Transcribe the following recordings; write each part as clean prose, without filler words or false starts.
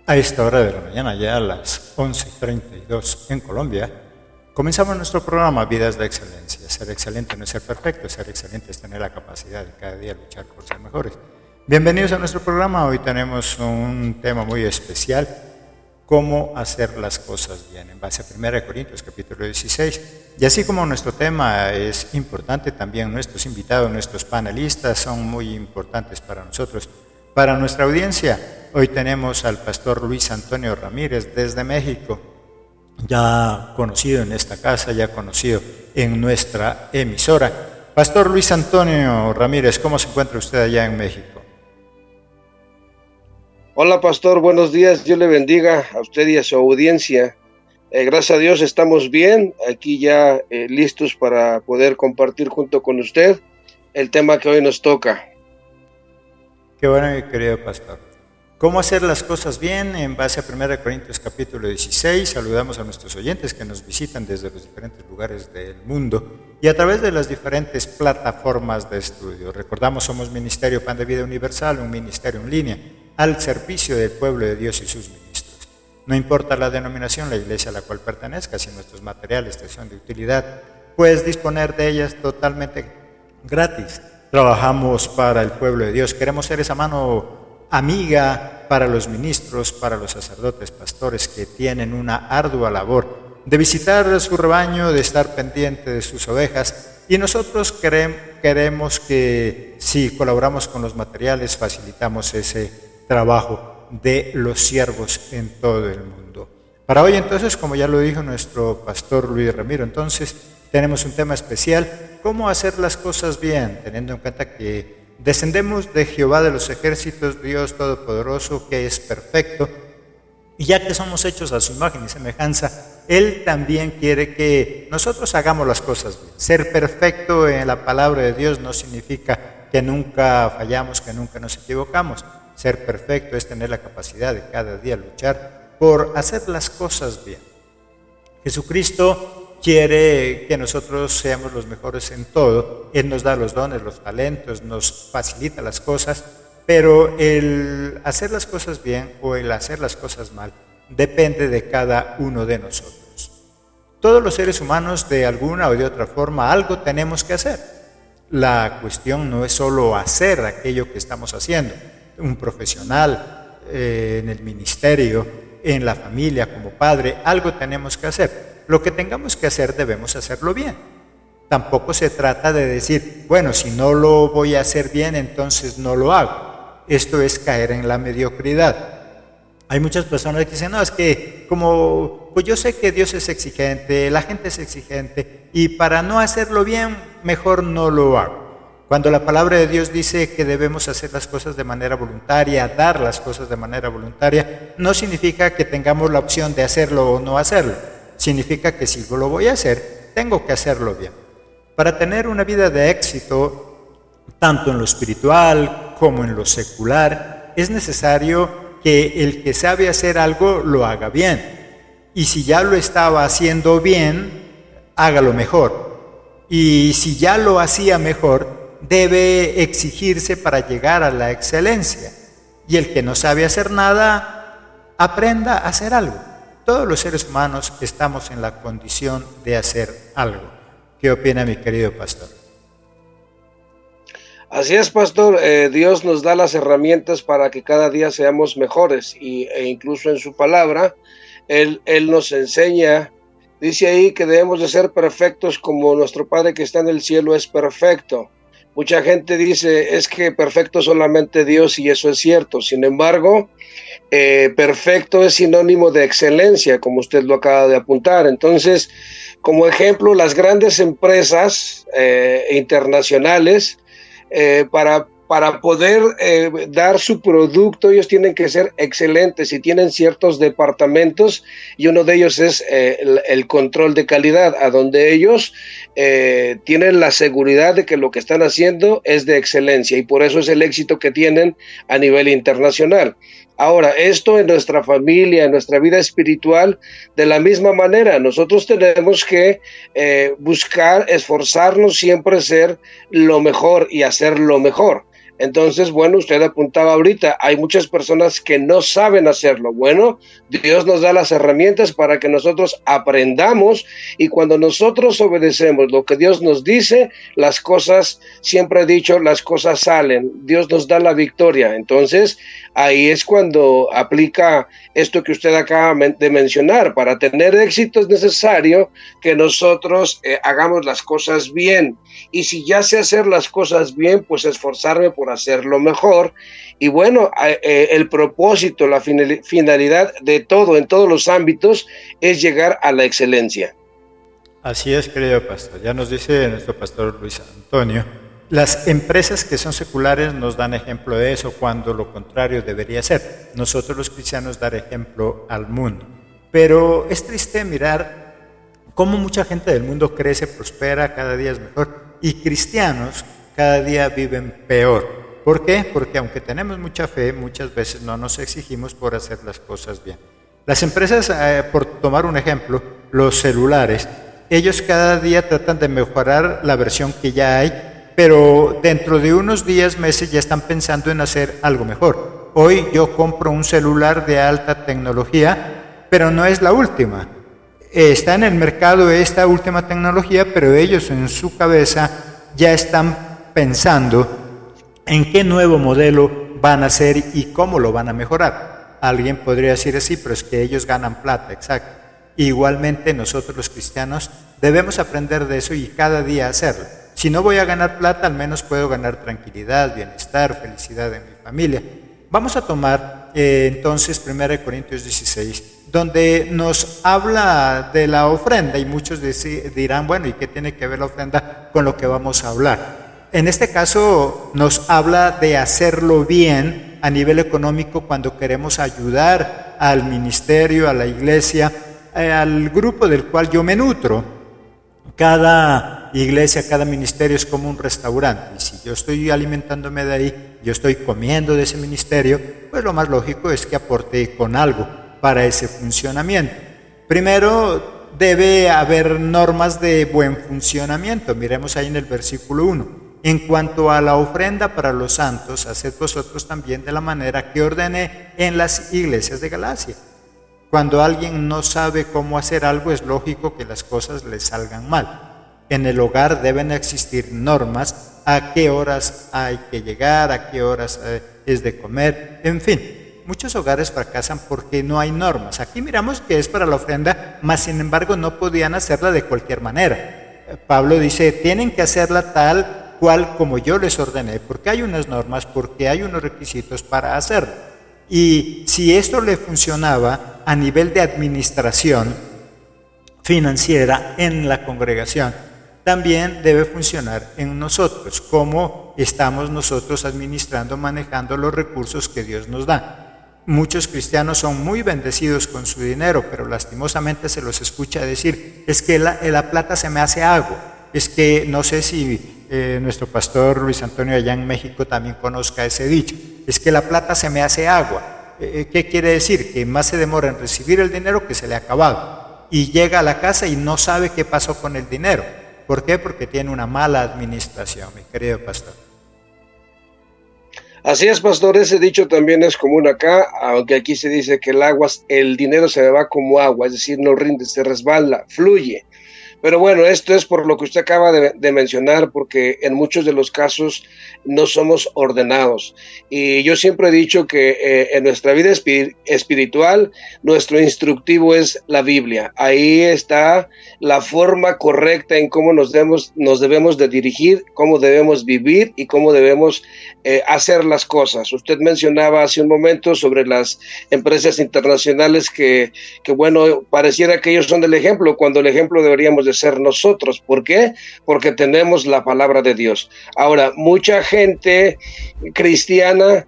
A esta hora de la mañana, ya a las 11:32 en Colombia, comenzamos nuestro programa Vidas de Excelencia. Ser excelente no es ser perfecto, ser excelente es tener la capacidad de cada día luchar por ser mejores. Bienvenidos a nuestro programa. Hoy tenemos un tema muy especial: cómo hacer las cosas bien, en base a 1 Corintios capítulo 16. Y así como nuestro tema es importante, también nuestros invitados, nuestros panelistas son muy importantes para nosotros, para nuestra audiencia. Hoy tenemos al pastor Luis Antonio Ramírez desde México, ya conocido en esta casa, ya conocido en nuestra emisora. Pastor Luis Antonio Ramírez, ¿cómo se encuentra usted allá en México? Hola pastor, buenos días, Dios le bendiga a usted y a su audiencia. Gracias a Dios estamos bien, aquí ya listos para poder compartir junto con usted el tema que hoy nos toca. Qué bueno, mi querido pastor. ¿Cómo hacer las cosas bien? En base a 1 Corintios capítulo 16, saludamos a nuestros oyentes que nos visitan desde los diferentes lugares del mundo y a través de las diferentes plataformas de estudio. Recordamos, somos Ministerio Pan de Vida Universal, un ministerio en línea al servicio del pueblo de Dios y sus ministros. No importa la denominación, la iglesia a la cual pertenezcas, si nuestros materiales te son de utilidad, puedes disponer de ellas totalmente gratis. Trabajamos para el pueblo de Dios, queremos ser esa mano amiga para los ministros, para los sacerdotes, pastores que tienen una ardua labor de visitar su rebaño, de estar pendiente de sus ovejas, y nosotros queremos que si colaboramos con los materiales facilitamos ese trabajo de los siervos en todo el mundo. Para hoy entonces, como ya lo dijo nuestro pastor Luis Ramiro, entonces tenemos un tema especial: cómo hacer las cosas bien, teniendo en cuenta que descendemos de Jehová de los ejércitos, Dios Todopoderoso, que es perfecto, y ya que somos hechos a su imagen y semejanza, Él también quiere que nosotros hagamos las cosas bien. Ser perfecto en la palabra de Dios no significa que nunca fallamos, que nunca nos equivocamos. Ser perfecto es tener la capacidad de cada día luchar por hacer las cosas bien. Jesucristo quiere que nosotros seamos los mejores en todo. Él nos da los dones, los talentos, nos facilita las cosas, pero el hacer las cosas bien o el hacer las cosas mal depende de cada uno de nosotros. Todos los seres humanos, de alguna o de otra forma, algo tenemos que hacer. La cuestión no es solo hacer aquello que estamos haciendo. Un profesional, en el ministerio, en la familia, como padre, algo tenemos que hacer. Lo que tengamos que hacer debemos hacerlo bien. Tampoco se trata de decir, bueno, si no lo voy a hacer bien, entonces no lo hago. Esto es caer en la mediocridad. Hay muchas personas que dicen, no, es que como pues yo sé que Dios es exigente, la gente es exigente, y para no hacerlo bien, mejor no lo hago. Cuando la palabra de Dios dice que debemos hacer las cosas de manera voluntaria, dar las cosas de manera voluntaria, no significa que tengamos la opción de hacerlo o no hacerlo. Significa que si lo voy a hacer, tengo que hacerlo bien. Para tener una vida de éxito, tanto en lo espiritual como en lo secular, es necesario que el que sabe hacer algo lo haga bien. Y si ya lo estaba haciendo bien, hágalo mejor. Y si ya lo hacía mejor, debe exigirse para llegar a la excelencia. Y el que no sabe hacer nada, aprenda a hacer algo. Todos los seres humanos estamos en la condición de hacer algo. ¿Qué opina mi querido pastor? Así es, pastor. Dios nos da las herramientas para que cada día seamos mejores e incluso en su palabra, Él nos enseña, dice ahí que debemos de ser perfectos como nuestro Padre que está en el cielo es perfecto. Mucha gente dice, es que perfecto solamente Dios, y eso es cierto. Sin embargo, perfecto es sinónimo de excelencia, como usted lo acaba de apuntar. Entonces, como ejemplo, las grandes empresas internacionales, para poder dar su producto, ellos tienen que ser excelentes y tienen ciertos departamentos, y uno de ellos es el control de calidad, a donde ellos tienen la seguridad de que lo que están haciendo es de excelencia, y por eso es el éxito que tienen a nivel internacional. Ahora, esto en nuestra familia, en nuestra vida espiritual, de la misma manera, nosotros tenemos que buscar, esforzarnos siempre ser lo mejor y hacer lo mejor. Entonces, bueno, usted apuntaba ahorita, hay muchas personas que no saben hacerlo. Bueno, Dios nos da las herramientas para que nosotros aprendamos, y cuando nosotros obedecemos lo que Dios nos dice, las cosas, siempre he dicho, las cosas salen. Dios nos da la victoria. Entonces, ahí es cuando aplica esto que usted acaba de mencionar. Para tener éxito es necesario que nosotros hagamos las cosas bien. Y si ya sé hacer las cosas bien, pues esforzarme por hacerlo mejor. Y bueno, el propósito, la finalidad de todo, en todos los ámbitos, es llegar a la excelencia. Así es, querido pastor. Ya nos dice nuestro pastor Luis Antonio, las empresas que son seculares nos dan ejemplo de eso, cuando lo contrario debería ser. Nosotros los cristianos dar ejemplo al mundo. Pero es triste mirar cómo mucha gente del mundo crece, prospera, cada día es mejor, y cristianos cada día viven peor. ¿Por qué? Porque aunque tenemos mucha fe, muchas veces no nos exigimos por hacer las cosas bien. Las empresas, por tomar un ejemplo, los celulares, ellos cada día tratan de mejorar la versión que ya hay, pero dentro de unos días, meses, ya están pensando en hacer algo mejor. Hoy yo compro un celular de alta tecnología, pero no es la última. Está en el mercado esta última tecnología, pero ellos en su cabeza ya están pensando en qué nuevo modelo van a hacer y cómo lo van a mejorar. Alguien podría decir así, pero es que ellos ganan plata, exacto. Igualmente nosotros los cristianos debemos aprender de eso y cada día hacerlo. Si no voy a ganar plata, al menos puedo ganar tranquilidad, bienestar, felicidad en mi familia. Vamos a tomar entonces 1 Corintios 16, donde nos habla de la ofrenda, y muchos dirán, bueno, ¿y qué tiene que ver la ofrenda con lo que vamos a hablar? En este caso nos habla de hacerlo bien a nivel económico cuando queremos ayudar al ministerio, a la iglesia, al grupo del cual yo me nutro. Cada iglesia, cada ministerio es como un restaurante, y si yo estoy alimentándome de ahí, yo estoy comiendo de ese ministerio, pues lo más lógico es que aporte con algo para ese funcionamiento. Primero debe haber normas de buen funcionamiento. Miremos ahí en el versículo 1. En cuanto a la ofrenda para los santos, haced vosotros también de la manera que ordené en las iglesias de Galacia. Cuando alguien no sabe cómo hacer algo, es lógico que las cosas le salgan mal. En el hogar deben existir normas, a qué horas hay que llegar, a qué horas es de comer, en fin. Muchos hogares fracasan porque no hay normas. Aquí miramos que es para la ofrenda, mas sin embargo no podían hacerla de cualquier manera. Pablo dice, tienen que hacerla tal cual como yo les ordené, porque hay unas normas, porque hay unos requisitos para hacerlo. Y si esto le funcionaba a nivel de administración financiera en la congregación, también debe funcionar en nosotros, cómo estamos nosotros administrando, manejando los recursos que Dios nos da. Muchos cristianos son muy bendecidos con su dinero, pero lastimosamente se los escucha decir, es que la plata se me hace agua. Es que no sé si nuestro pastor Luis Antonio allá en México también conozca ese dicho, es que la plata se me hace agua. ¿Qué quiere decir? Que más se demora en recibir el dinero que se le ha acabado, y llega a la casa y no sabe qué pasó con el dinero. ¿Por qué? Porque tiene una mala administración, mi querido pastor. Así es, pastor, ese dicho también es común acá, aunque aquí se dice que el dinero se va como agua, es decir, no rinde, se resbala, fluye. Pero bueno, esto es por lo que usted acaba de mencionar, porque en muchos de los casos no somos ordenados. Y yo siempre he dicho que en nuestra vida espiritual, nuestro instructivo es la Biblia. Ahí está la forma correcta en cómo nos debemos de dirigir, cómo debemos vivir y cómo debemos hacer las cosas. Usted mencionaba hace un momento sobre las empresas internacionales que bueno, pareciera que ellos son del ejemplo, cuando el ejemplo deberíamos de ser nosotros. ¿Por qué? Porque tenemos la palabra de Dios. Ahora, mucha gente cristiana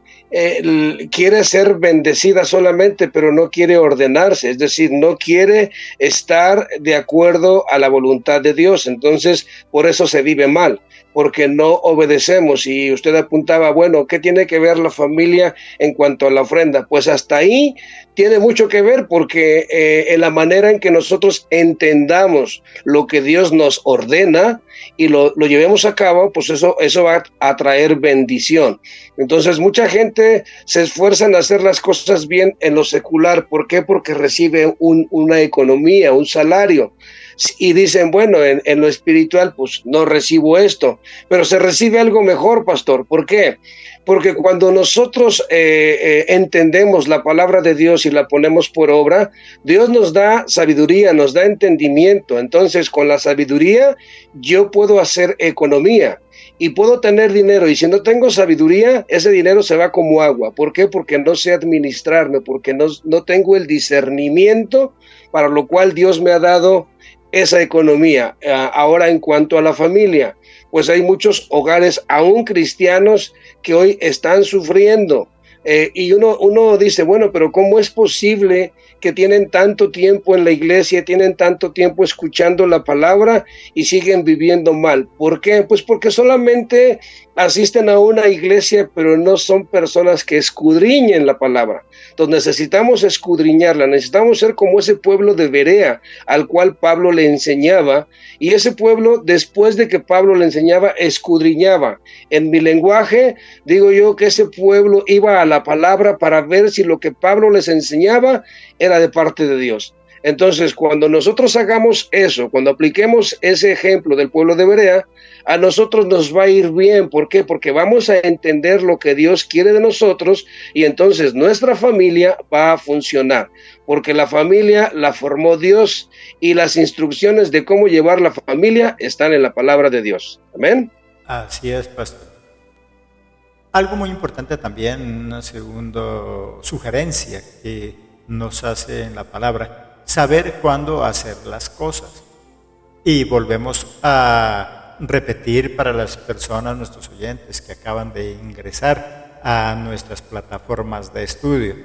quiere ser bendecida solamente, pero no quiere ordenarse, es decir, no quiere estar de acuerdo a la voluntad de Dios. Entonces, por eso se vive mal, porque no obedecemos. Y usted apuntaba, bueno, ¿qué tiene que ver la familia en cuanto a la ofrenda? Pues hasta ahí tiene mucho que ver, porque en la manera en que nosotros entendamos lo que Dios nos ordena y lo llevemos a cabo, pues eso va a traer bendición. Entonces mucha gente se esfuerza en hacer las cosas bien en lo secular. ¿Por qué? Porque recibe una economía, un salario. Y dicen, bueno, en lo espiritual, pues no recibo esto, pero se recibe algo mejor, pastor. ¿Por qué? Porque cuando nosotros entendemos la palabra de Dios y la ponemos por obra, Dios nos da sabiduría, nos da entendimiento. Entonces, con la sabiduría, yo puedo hacer economía y puedo tener dinero. Y si no tengo sabiduría, ese dinero se va como agua. ¿Por qué? Porque no sé administrarme, porque no tengo el discernimiento para lo cual Dios me ha dado esa economía. Ahora, en cuanto a la familia, pues hay muchos hogares aún cristianos que hoy están sufriendo. Y uno dice, bueno, pero ¿cómo es posible que tienen tanto tiempo en la iglesia, tienen tanto tiempo escuchando la palabra y siguen viviendo mal? ¿Por qué? Pues porque solamente asisten a una iglesia, pero no son personas que escudriñen la palabra. Entonces necesitamos escudriñarla, necesitamos ser como ese pueblo de Berea, al cual Pablo le enseñaba, y ese pueblo, después de que Pablo le enseñaba, escudriñaba. En mi lenguaje, digo yo que ese pueblo iba a la palabra para ver si lo que Pablo les enseñaba era de parte de Dios. Entonces, cuando nosotros hagamos eso, cuando apliquemos ese ejemplo del pueblo de Berea, a nosotros nos va a ir bien. ¿Por qué? Porque vamos a entender lo que Dios quiere de nosotros y entonces nuestra familia va a funcionar, porque la familia la formó Dios y las instrucciones de cómo llevar la familia están en la palabra de Dios. Amén. Así es, pastor. Algo muy importante también, una segunda sugerencia que nos hace en la palabra, saber cuándo hacer las cosas. Y volvemos a repetir para las personas, nuestros oyentes que acaban de ingresar a nuestras plataformas de estudio.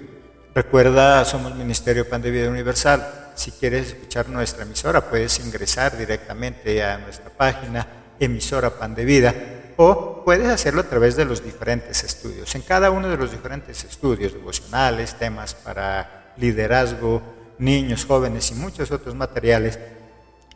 Recuerda, somos Ministerio Pan de Vida Universal. Si quieres escuchar nuestra emisora, puedes ingresar directamente a nuestra página, emisora Pan de Vida, o puedes hacerlo a través de los diferentes estudios. En cada uno de los diferentes estudios devocionales, temas para liderazgo, niños, jóvenes y muchos otros materiales,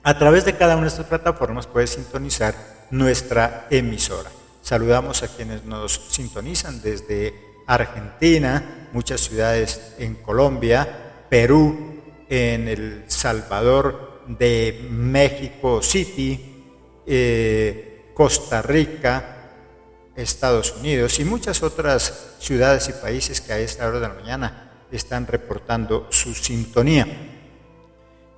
a través de cada una de estas plataformas puedes sintonizar nuestra emisora. Saludamos a quienes nos sintonizan desde Argentina, muchas ciudades en Colombia, Perú, en El Salvador, de México City, Costa Rica, Estados Unidos y muchas otras ciudades y países que a esta hora de la mañana están reportando su sintonía.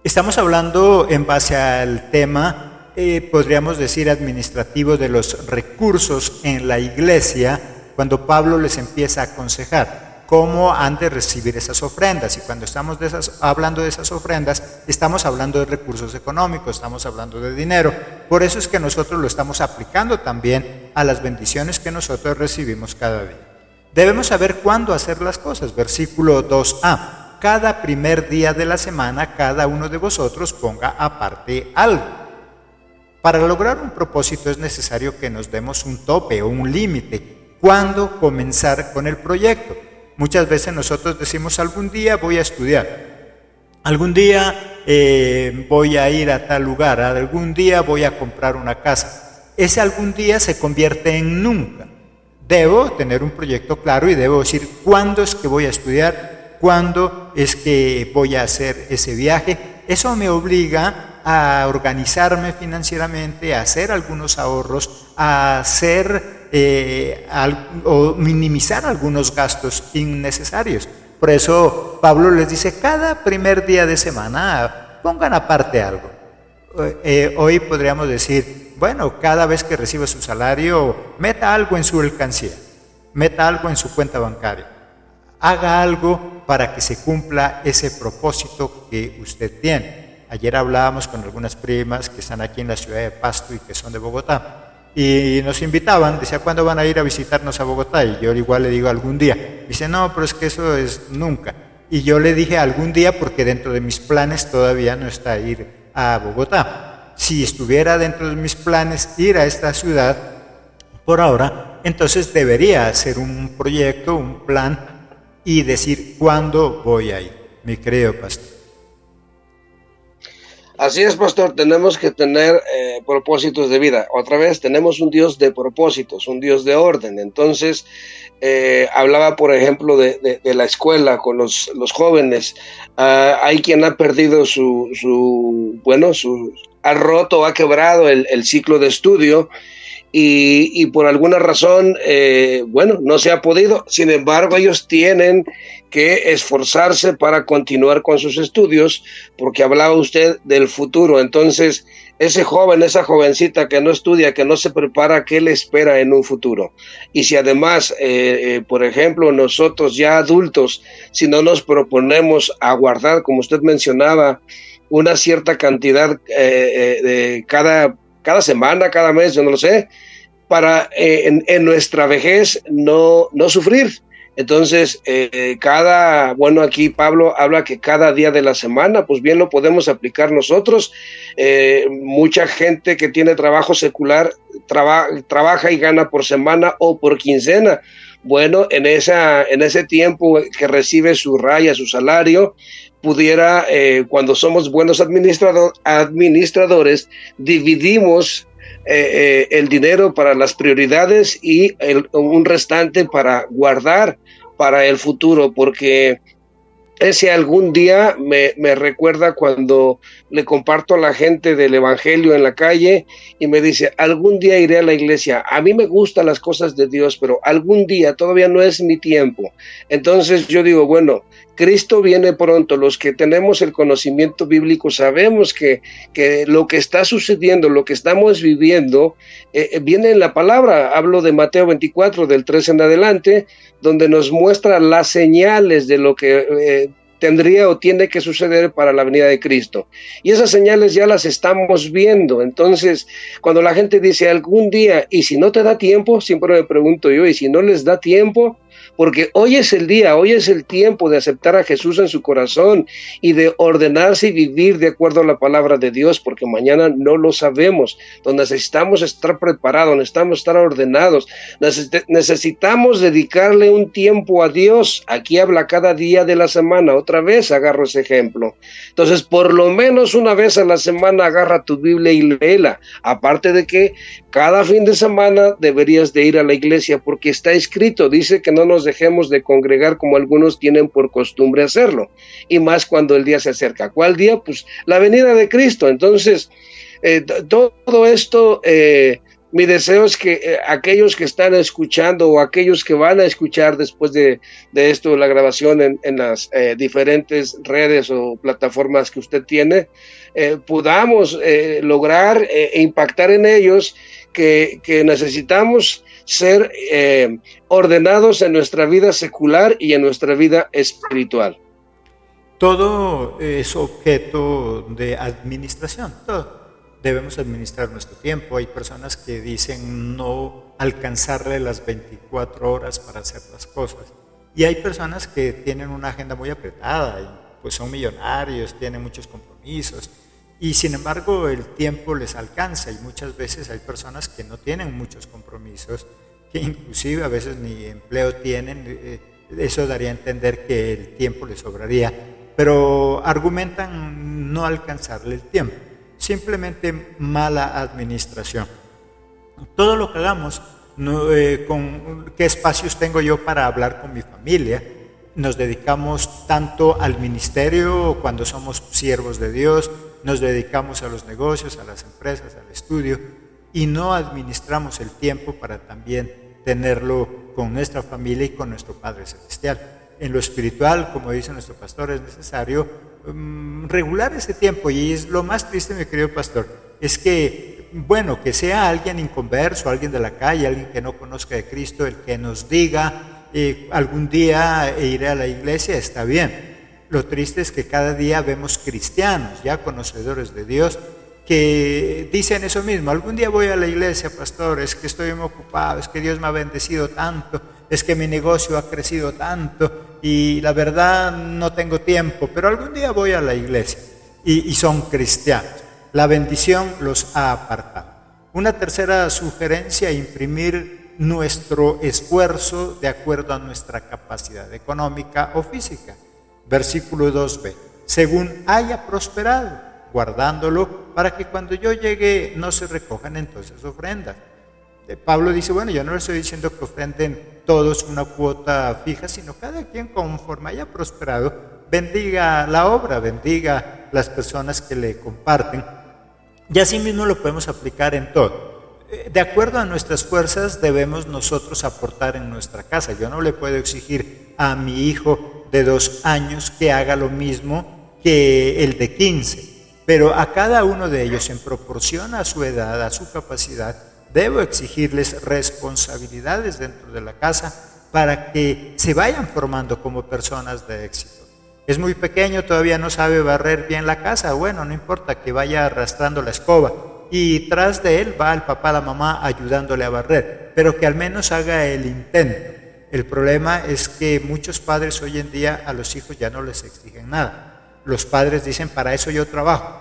Estamos hablando en base al tema, podríamos decir, administrativo de los recursos en la iglesia, cuando Pablo les empieza a aconsejar cómo han de recibir esas ofrendas. Y cuando estamos hablando de esas ofrendas, estamos hablando de recursos económicos, estamos hablando de dinero. Por eso es que nosotros lo estamos aplicando también a las bendiciones que nosotros recibimos cada día. Debemos saber cuándo hacer las cosas. Versículo 2a. Cada primer día de la semana, cada uno de vosotros ponga aparte algo. Para lograr un propósito es necesario que nos demos un tope o un límite. ¿Cuándo comenzar con el proyecto? Muchas veces nosotros decimos, algún día voy a estudiar, algún día voy a ir a tal lugar, algún día voy a comprar una casa. Ese algún día se convierte en nunca. Debo tener un proyecto claro y debo decir cuándo es que voy a estudiar, cuándo es que voy a hacer ese viaje. Eso me obliga a organizarme financieramente, a hacer algunos ahorros, a hacer o minimizar algunos gastos innecesarios. Por eso Pablo les dice, cada primer día de semana pongan aparte algo. Hoy podríamos decir, bueno, cada vez que reciba su salario, meta algo en su alcancía, meta algo en su cuenta bancaria, haga algo para que se cumpla ese propósito que usted tiene. Ayer hablábamos con algunas primas que están aquí en la ciudad de Pasto y que son de Bogotá. Y nos invitaban, decía, ¿cuándo van a ir a visitarnos a Bogotá? Y yo igual le digo, algún día. Dice, no, pero es que eso es nunca. Y yo le dije, algún día, porque dentro de mis planes todavía no está ir a Bogotá. si estuviera dentro de mis planes ir a esta ciudad por ahora, entonces debería hacer un proyecto, un plan y decir cuándo voy a ir, mi querido pastor. Así es, pastor, tenemos que tener propósitos de vida. Otra vez, tenemos un Dios de propósitos, un Dios de orden. Entonces, hablaba, por ejemplo, de la escuela con los jóvenes. Hay quien ha perdido ha roto, ha quebrado el ciclo de estudio. Y por alguna razón, no se ha podido. Sin embargo, ellos tienen que esforzarse para continuar con sus estudios, porque hablaba usted del futuro. Entonces, ese joven, esa jovencita que no estudia, que no se prepara, ¿qué le espera en un futuro? Y si además, por ejemplo, nosotros ya adultos, si no nos proponemos aguardar, como usted mencionaba, una cierta cantidad de cada semana, cada mes, yo no lo sé, para en nuestra vejez no sufrir. Entonces, aquí Pablo habla que cada día de la semana, pues bien lo podemos aplicar nosotros. Mucha gente que tiene trabajo secular trabaja y gana por semana o por quincena. Bueno, en ese tiempo que recibe su raya, su salario, pudiera, cuando somos buenos administradores, dividimos el dinero para las prioridades y un restante para guardar para el futuro, porque ese algún día me recuerda cuando le comparto a la gente del evangelio en la calle y me dice, algún día iré a la iglesia. A mí me gustan las cosas de Dios, pero algún día, todavía no es mi tiempo. Entonces yo digo, bueno, Cristo viene pronto. Los que tenemos el conocimiento bíblico sabemos que lo que está sucediendo, lo que estamos viviendo, viene en la palabra. Hablo de Mateo 24, del 3 en adelante, donde nos muestra las señales de lo que tendría o tiene que suceder para la venida de Cristo. Y esas señales ya las estamos viendo. Entonces, cuando la gente dice algún día, y si no te da tiempo, siempre me pregunto yo, ¿y si no les da tiempo? Porque hoy es el día, hoy es el tiempo de aceptar a Jesús en su corazón y de ordenarse y vivir de acuerdo a la palabra de Dios, porque mañana no lo sabemos. Entonces necesitamos estar preparados, necesitamos estar ordenados, necesitamos dedicarle un tiempo a Dios. Aquí habla cada día de la semana, otra vez agarro ese ejemplo. Entonces, por lo menos una vez a la semana agarra tu Biblia y léela. Aparte de que cada fin de semana deberías de ir a la iglesia, porque está escrito, dice que no nos dejemos de congregar como algunos tienen por costumbre hacerlo, y más cuando el día se acerca. ¿Cuál día? Pues la venida de Cristo. Entonces, todo esto, mi deseo es que aquellos que están escuchando o aquellos que van a escuchar después de esto, la grabación en las diferentes redes o plataformas que usted tiene, podamos lograr impactar en ellos que necesitamos ser ordenados en nuestra vida secular y en nuestra vida espiritual. Todo es objeto de administración, todo. Debemos administrar nuestro tiempo. Hay personas que dicen no alcanzarle las 24 horas para hacer las cosas. Y hay personas que tienen una agenda muy apretada, y pues son millonarios, tienen muchos compromisos, y sin embargo el tiempo les alcanza, y muchas veces hay personas que no tienen muchos compromisos, que inclusive a veces ni empleo tienen. Eso daría a entender que el tiempo les sobraría, pero argumentan no alcanzarle el tiempo, simplemente mala administración. Todo lo que hagamos, con qué espacios tengo yo para hablar con mi familia. Nos dedicamos tanto al ministerio cuando somos siervos de Dios, nos dedicamos a los negocios, a las empresas, al estudio, y no administramos el tiempo para también tenerlo con nuestra familia y con nuestro Padre Celestial. En lo espiritual, como dice nuestro pastor, es necesario regular ese tiempo, y es lo más triste, mi querido pastor, es que, bueno, que sea alguien inconverso, alguien de la calle, alguien que no conozca de Cristo, el que nos diga algún día iré a la iglesia, está bien. Lo triste es que cada día vemos cristianos ya conocedores de Dios que dicen eso mismo: algún día voy a la iglesia, pastor, es que estoy muy ocupado, es que Dios me ha bendecido tanto, es que mi negocio ha crecido tanto y la verdad no tengo tiempo, pero algún día voy a la iglesia, y son cristianos. la bendición los ha apartado. Una tercera sugerencia: imprimir nuestro esfuerzo de acuerdo a nuestra capacidad económica o física. Versículo 2b: según haya prosperado, guardándolo para que cuando yo llegue no se recojan entonces ofrendas. Pablo dice, bueno, yo no les estoy diciendo que ofrenden todos una cuota fija, sino cada quien conforme haya prosperado, bendiga la obra, bendiga las personas que le comparten. Y así mismo lo podemos aplicar en todo. De acuerdo a nuestras fuerzas debemos nosotros aportar en nuestra casa. Yo no le puedo exigir a mi hijo de 2 años que haga lo mismo que el de 15, pero a cada uno de ellos, en proporción a su edad, a su capacidad, debo exigirles responsabilidades dentro de la casa para que se vayan formando como personas de éxito. Es muy pequeño, todavía no sabe barrer bien la casa. Bueno, no importa, que vaya arrastrando la escoba y tras de él va el papá, la mamá ayudándole a barrer, pero que al menos haga el intento. El problema es que muchos padres hoy en día a los hijos ya no les exigen nada. Los padres dicen, para eso yo trabajo.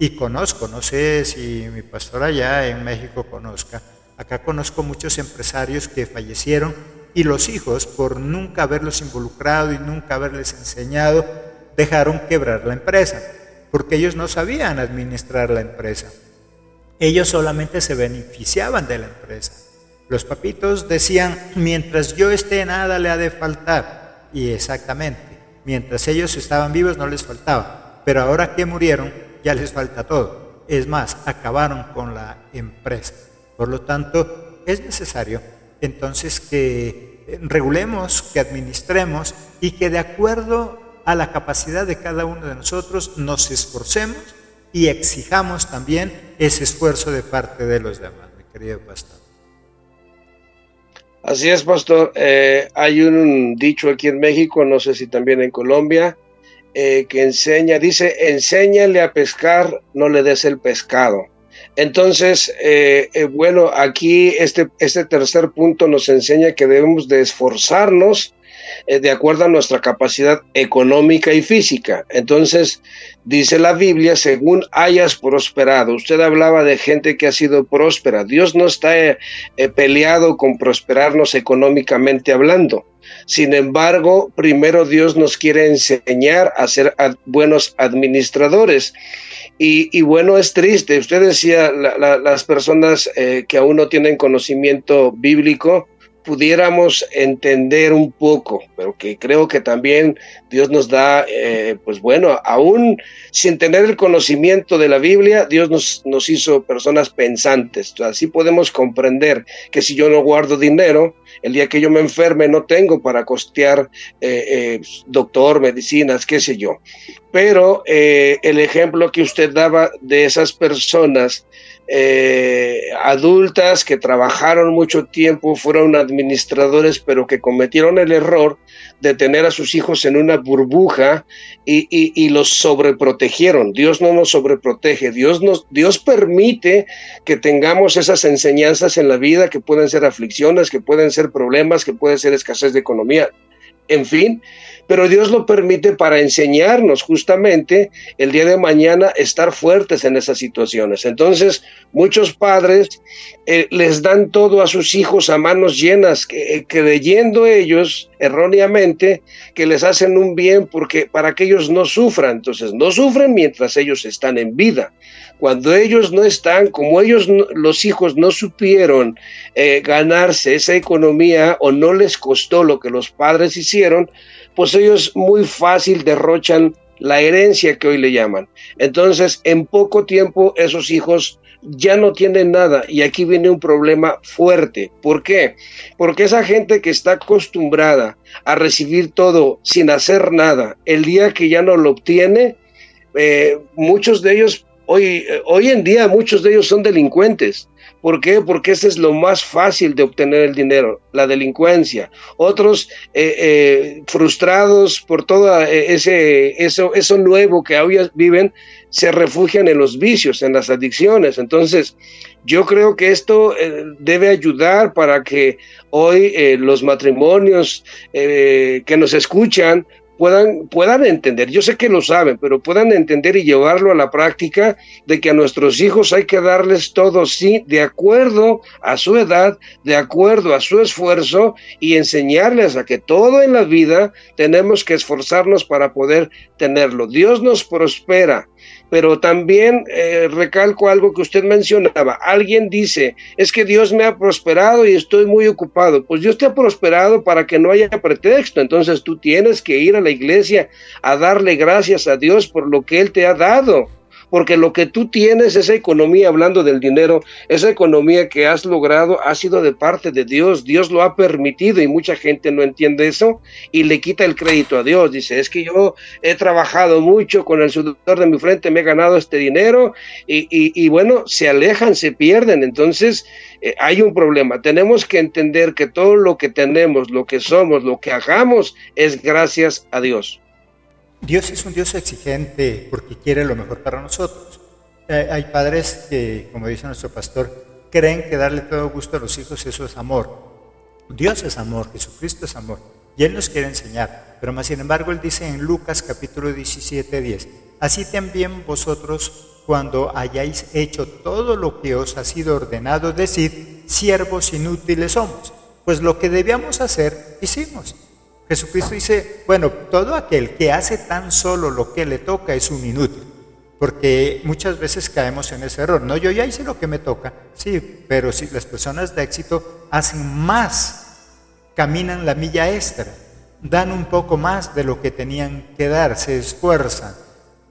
Y conozco, no sé si mi pastor allá en México conozca, acá conozco muchos empresarios que fallecieron y los hijos, por nunca haberlos involucrado y nunca haberles enseñado, dejaron quebrar la empresa, porque ellos no sabían administrar la empresa. Ellos solamente se beneficiaban de la empresa. Los papitos decían, mientras yo esté nada le ha de faltar. Y exactamente, mientras ellos estaban vivos no les faltaba, pero ahora que murieron, ya les falta todo. Es más, acabaron con la empresa. Por lo tanto, es necesario entonces que regulemos, que administremos y que de acuerdo a la capacidad de cada uno de nosotros nos esforcemos y exijamos también ese esfuerzo de parte de los demás, mi querido pastor. Así es, pastor. Hay un dicho aquí en México, no sé si también en Colombia, que dice, enséñale a pescar, no le des el pescado. Entonces, bueno, aquí este tercer punto nos enseña que debemos de esforzarnos de acuerdo a nuestra capacidad económica y física. Entonces, dice la Biblia, según hayas prosperado. Usted hablaba de gente que ha sido próspera. Dios no está peleado con prosperarnos económicamente hablando. Sin embargo, primero Dios nos quiere enseñar a ser buenos administradores. Y bueno, es triste. Usted decía, las personas que aún no tienen conocimiento bíblico, pudiéramos entender un poco, pero que creo que también Dios nos da, pues bueno, aún sin tener el conocimiento de la Biblia, Dios nos hizo personas pensantes. Así podemos comprender que si yo no guardo dinero, el día que yo me enferme no tengo para costear doctor, medicinas, qué sé yo. Pero el ejemplo que usted daba de esas personas adultas que trabajaron mucho tiempo, fueron administradores, pero que cometieron el error de tener a sus hijos en una burbuja y los sobreprotegieron. Dios no nos sobreprotege, Dios permite que tengamos esas enseñanzas en la vida, que pueden ser aflicciones, que pueden ser problemas, que puede ser escasez de economía, en fin, pero Dios lo permite para enseñarnos justamente el día de mañana estar fuertes en esas situaciones. Entonces, muchos padres les dan todo a sus hijos a manos llenas, creyendo ellos erróneamente que les hacen un bien para que ellos no sufran. Entonces, no sufren mientras ellos están en vida. Cuando ellos no están, como los hijos no supieron ganarse esa economía o no les costó lo que los padres hicieron, pues ellos muy fácil derrochan la herencia que hoy le llaman. Entonces, en poco tiempo esos hijos ya no tienen nada y aquí viene un problema fuerte. ¿Por qué? Porque esa gente que está acostumbrada a recibir todo sin hacer nada, el día que ya no lo obtiene, muchos de ellos Hoy en día muchos de ellos son delincuentes. ¿Por qué? Porque ese es lo más fácil de obtener el dinero, la delincuencia. Otros frustrados por todo eso nuevo que hoy viven, se refugian en los vicios, en las adicciones. Entonces, yo creo que esto debe ayudar para que hoy los matrimonios que nos escuchan puedan entender, yo sé que lo saben, pero puedan entender y llevarlo a la práctica, de que a nuestros hijos hay que darles todo, sí, de acuerdo a su edad, de acuerdo a su esfuerzo, y enseñarles a que todo en la vida tenemos que esforzarnos para poder tenerlo. Dios nos prospera, pero también recalco algo que usted mencionaba. Alguien dice, es que Dios me ha prosperado y estoy muy ocupado. Pues Dios te ha prosperado para que no haya pretexto. Entonces tú tienes que ir a la iglesia a darle gracias a Dios por lo que Él te ha dado. Porque lo que tú tienes, esa economía, hablando del dinero, esa economía que has logrado ha sido de parte de Dios. Dios lo ha permitido, y mucha gente no entiende eso y le quita el crédito a Dios. Dice, es que yo he trabajado mucho, con el sudor de mi frente me he ganado este dinero, y bueno, se alejan, se pierden. Entonces hay un problema. Tenemos que entender que todo lo que tenemos, lo que somos, lo que hagamos, es gracias a Dios. Dios es un Dios exigente porque quiere lo mejor para nosotros. Hay padres que, como dice nuestro pastor, creen que darle todo gusto a los hijos, eso es amor. Dios es amor, Jesucristo es amor, y Él nos quiere enseñar. Pero más sin embargo, Él dice en Lucas capítulo 17, 10, así también vosotros, cuando hayáis hecho todo lo que os ha sido ordenado, decid, siervos inútiles somos, pues lo que debíamos hacer, hicimos. Jesucristo dice, bueno, todo aquel que hace tan solo lo que le toca es un inútil, porque muchas veces caemos en ese error. No, yo ya hice lo que me toca, sí, pero si las personas de éxito hacen más, caminan la milla extra, dan un poco más de lo que tenían que dar, se esfuerzan.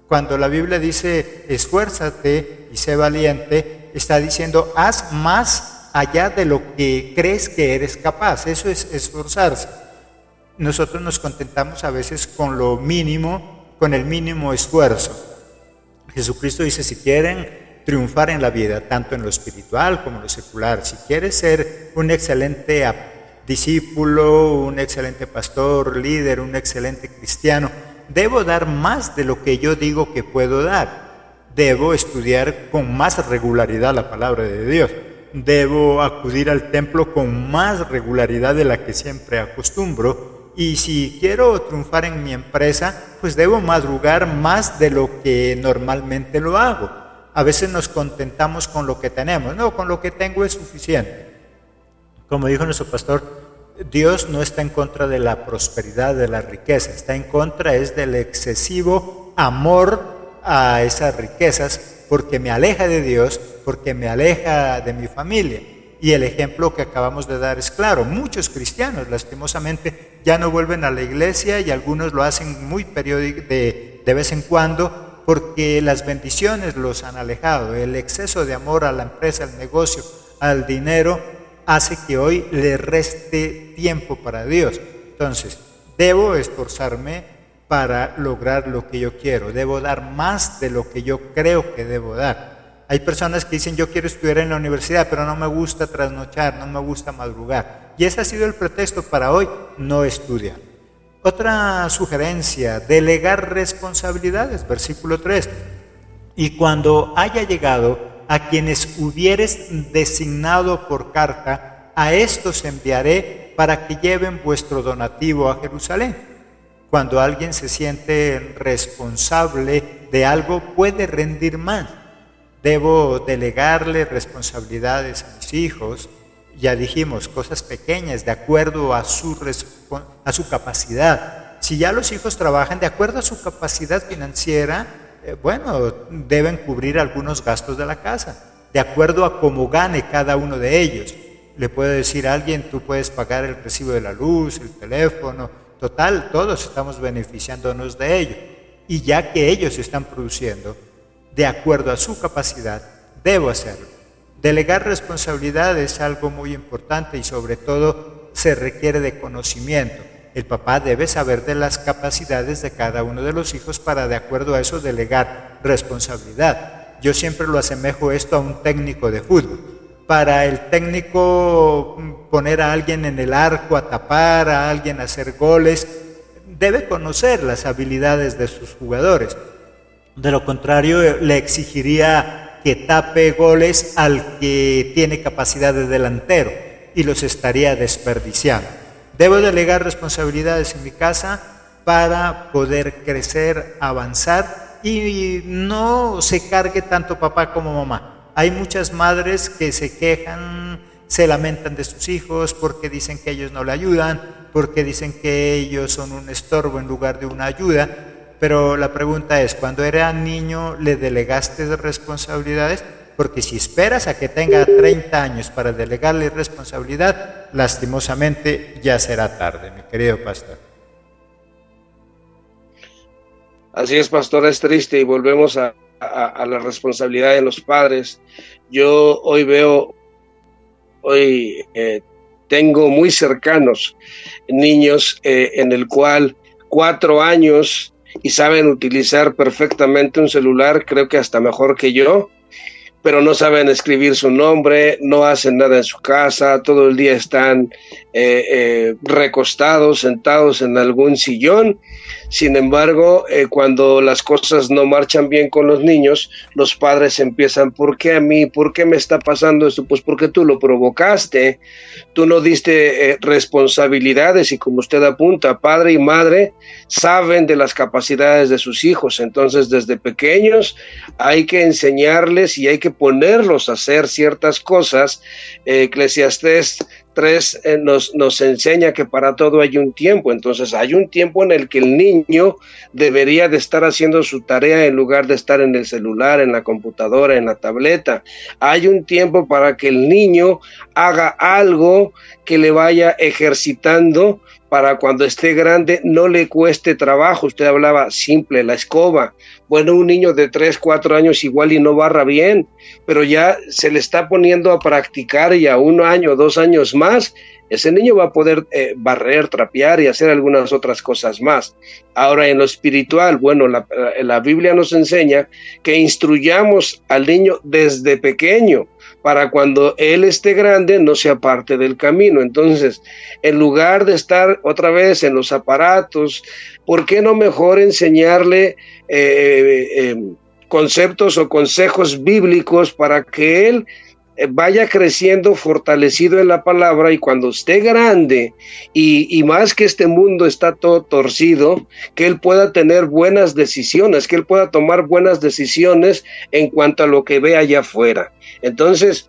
Cuando la Biblia dice, esfuérzate y sé valiente, está diciendo, haz más allá de lo que crees que eres capaz. Eso es esforzarse. Nosotros nos contentamos a veces con lo mínimo, con el mínimo esfuerzo. Jesucristo dice, si quieren triunfar en la vida, tanto en lo espiritual como en lo secular, si quieres ser un excelente discípulo, un excelente pastor, líder, un excelente cristiano, debo dar más de lo que yo digo que puedo dar. Debo estudiar con más regularidad la palabra de Dios. Debo acudir al templo con más regularidad de la que siempre acostumbro. Y si quiero triunfar en mi empresa, pues debo madrugar más de lo que normalmente lo hago. A veces nos contentamos con lo que tenemos. No, con lo que tengo es suficiente. Como dijo nuestro pastor, Dios no está en contra de la prosperidad, de la riqueza. Está en contra es del excesivo amor a esas riquezas, porque me aleja de Dios, porque me aleja de mi familia. Y el ejemplo que acabamos de dar es claro. Muchos cristianos, lastimosamente, ya no vuelven a la iglesia, y algunos lo hacen muy periódico, de vez en cuando, porque las bendiciones los han alejado. El exceso de amor a la empresa, al negocio, al dinero, hace que hoy le reste tiempo para Dios. Entonces, debo esforzarme para lograr lo que yo quiero. Debo dar más de lo que yo creo que debo dar. Hay personas que dicen, yo quiero estudiar en la universidad, pero no me gusta trasnochar, no me gusta madrugar. Y ese ha sido el pretexto para hoy no estudiar. Otra sugerencia, delegar responsabilidades, versículo 3. Y cuando haya llegado a quienes hubieres designado por carta, a estos enviaré para que lleven vuestro donativo a Jerusalén. Cuando alguien se siente responsable de algo, puede rendir más. Debo delegarle responsabilidades a mis hijos, ya dijimos, cosas pequeñas, de acuerdo a su capacidad. Si ya los hijos trabajan de acuerdo a su capacidad financiera, bueno, deben cubrir algunos gastos de la casa, de acuerdo a cómo gane cada uno de ellos. Le puedo decir a alguien, tú puedes pagar el recibo de la luz, el teléfono, total, todos estamos beneficiándonos de ello. Y ya que ellos están produciendo, de acuerdo a su capacidad, debo hacerlo. Delegar responsabilidad es algo muy importante, y sobre todo se requiere de conocimiento. El papá debe saber de las capacidades de cada uno de los hijos para, de acuerdo a eso, delegar responsabilidad. Yo siempre lo asemejo esto a un técnico de fútbol. Para el técnico, poner a alguien en el arco a tapar, a alguien a hacer goles, debe conocer las habilidades de sus jugadores. De lo contrario, le exigiría que tape goles al que tiene capacidad de delantero y los estaría desperdiciando. Debo delegar responsabilidades en mi casa para poder crecer, avanzar y no se cargue tanto papá como mamá. Hay muchas madres que se quejan, se lamentan de sus hijos porque dicen que ellos no le ayudan, porque dicen que ellos son un estorbo en lugar de una ayuda. Pero la pregunta es, cuando era niño, ¿le delegaste responsabilidades? Porque si esperas a que tenga 30 años para delegarle responsabilidad, lastimosamente ya será tarde, mi querido pastor. Así es, pastor, es triste y volvemos a la responsabilidad de los padres. Yo tengo muy cercanos niños en el cual 4 años y saben utilizar perfectamente un celular, creo que hasta mejor que yo, pero no saben escribir su nombre, no hacen nada en su casa, todo el día están recostados, sentados en algún sillón. Sin embargo, cuando las cosas no marchan bien con los niños, los padres empiezan, ¿por qué a mí? ¿Por qué me está pasando esto? Pues porque tú lo provocaste, tú no diste responsabilidades y como usted apunta, padre y madre saben de las capacidades de sus hijos, entonces desde pequeños hay que enseñarles y hay que ponerlos a hacer ciertas cosas. Eclesiastés 3 nos enseña que para todo hay un tiempo, entonces hay un tiempo en el que el niño debería de estar haciendo su tarea en lugar de estar en el celular, en la computadora, en la tableta. Hay un tiempo para que el niño haga algo que le vaya ejercitando para cuando esté grande no le cueste trabajo. Usted hablaba simple, la escoba. Bueno, un niño de 3, 4 años igual y no barra bien, pero ya se le está poniendo a practicar y a 1 año, 2 años más, ese niño va a poder barrer, trapear y hacer algunas otras cosas más. Ahora, en lo espiritual, bueno, la Biblia nos enseña que instruyamos al niño desde pequeño, para cuando él esté grande no se aparte del camino. Entonces, en lugar de estar otra vez en los aparatos, ¿por qué no mejor enseñarle conceptos o consejos bíblicos para que él vaya creciendo fortalecido en la palabra y cuando esté grande y más que este mundo está todo torcido, que él pueda tener buenas decisiones, que él pueda tomar buenas decisiones en cuanto a lo que ve allá afuera? Entonces,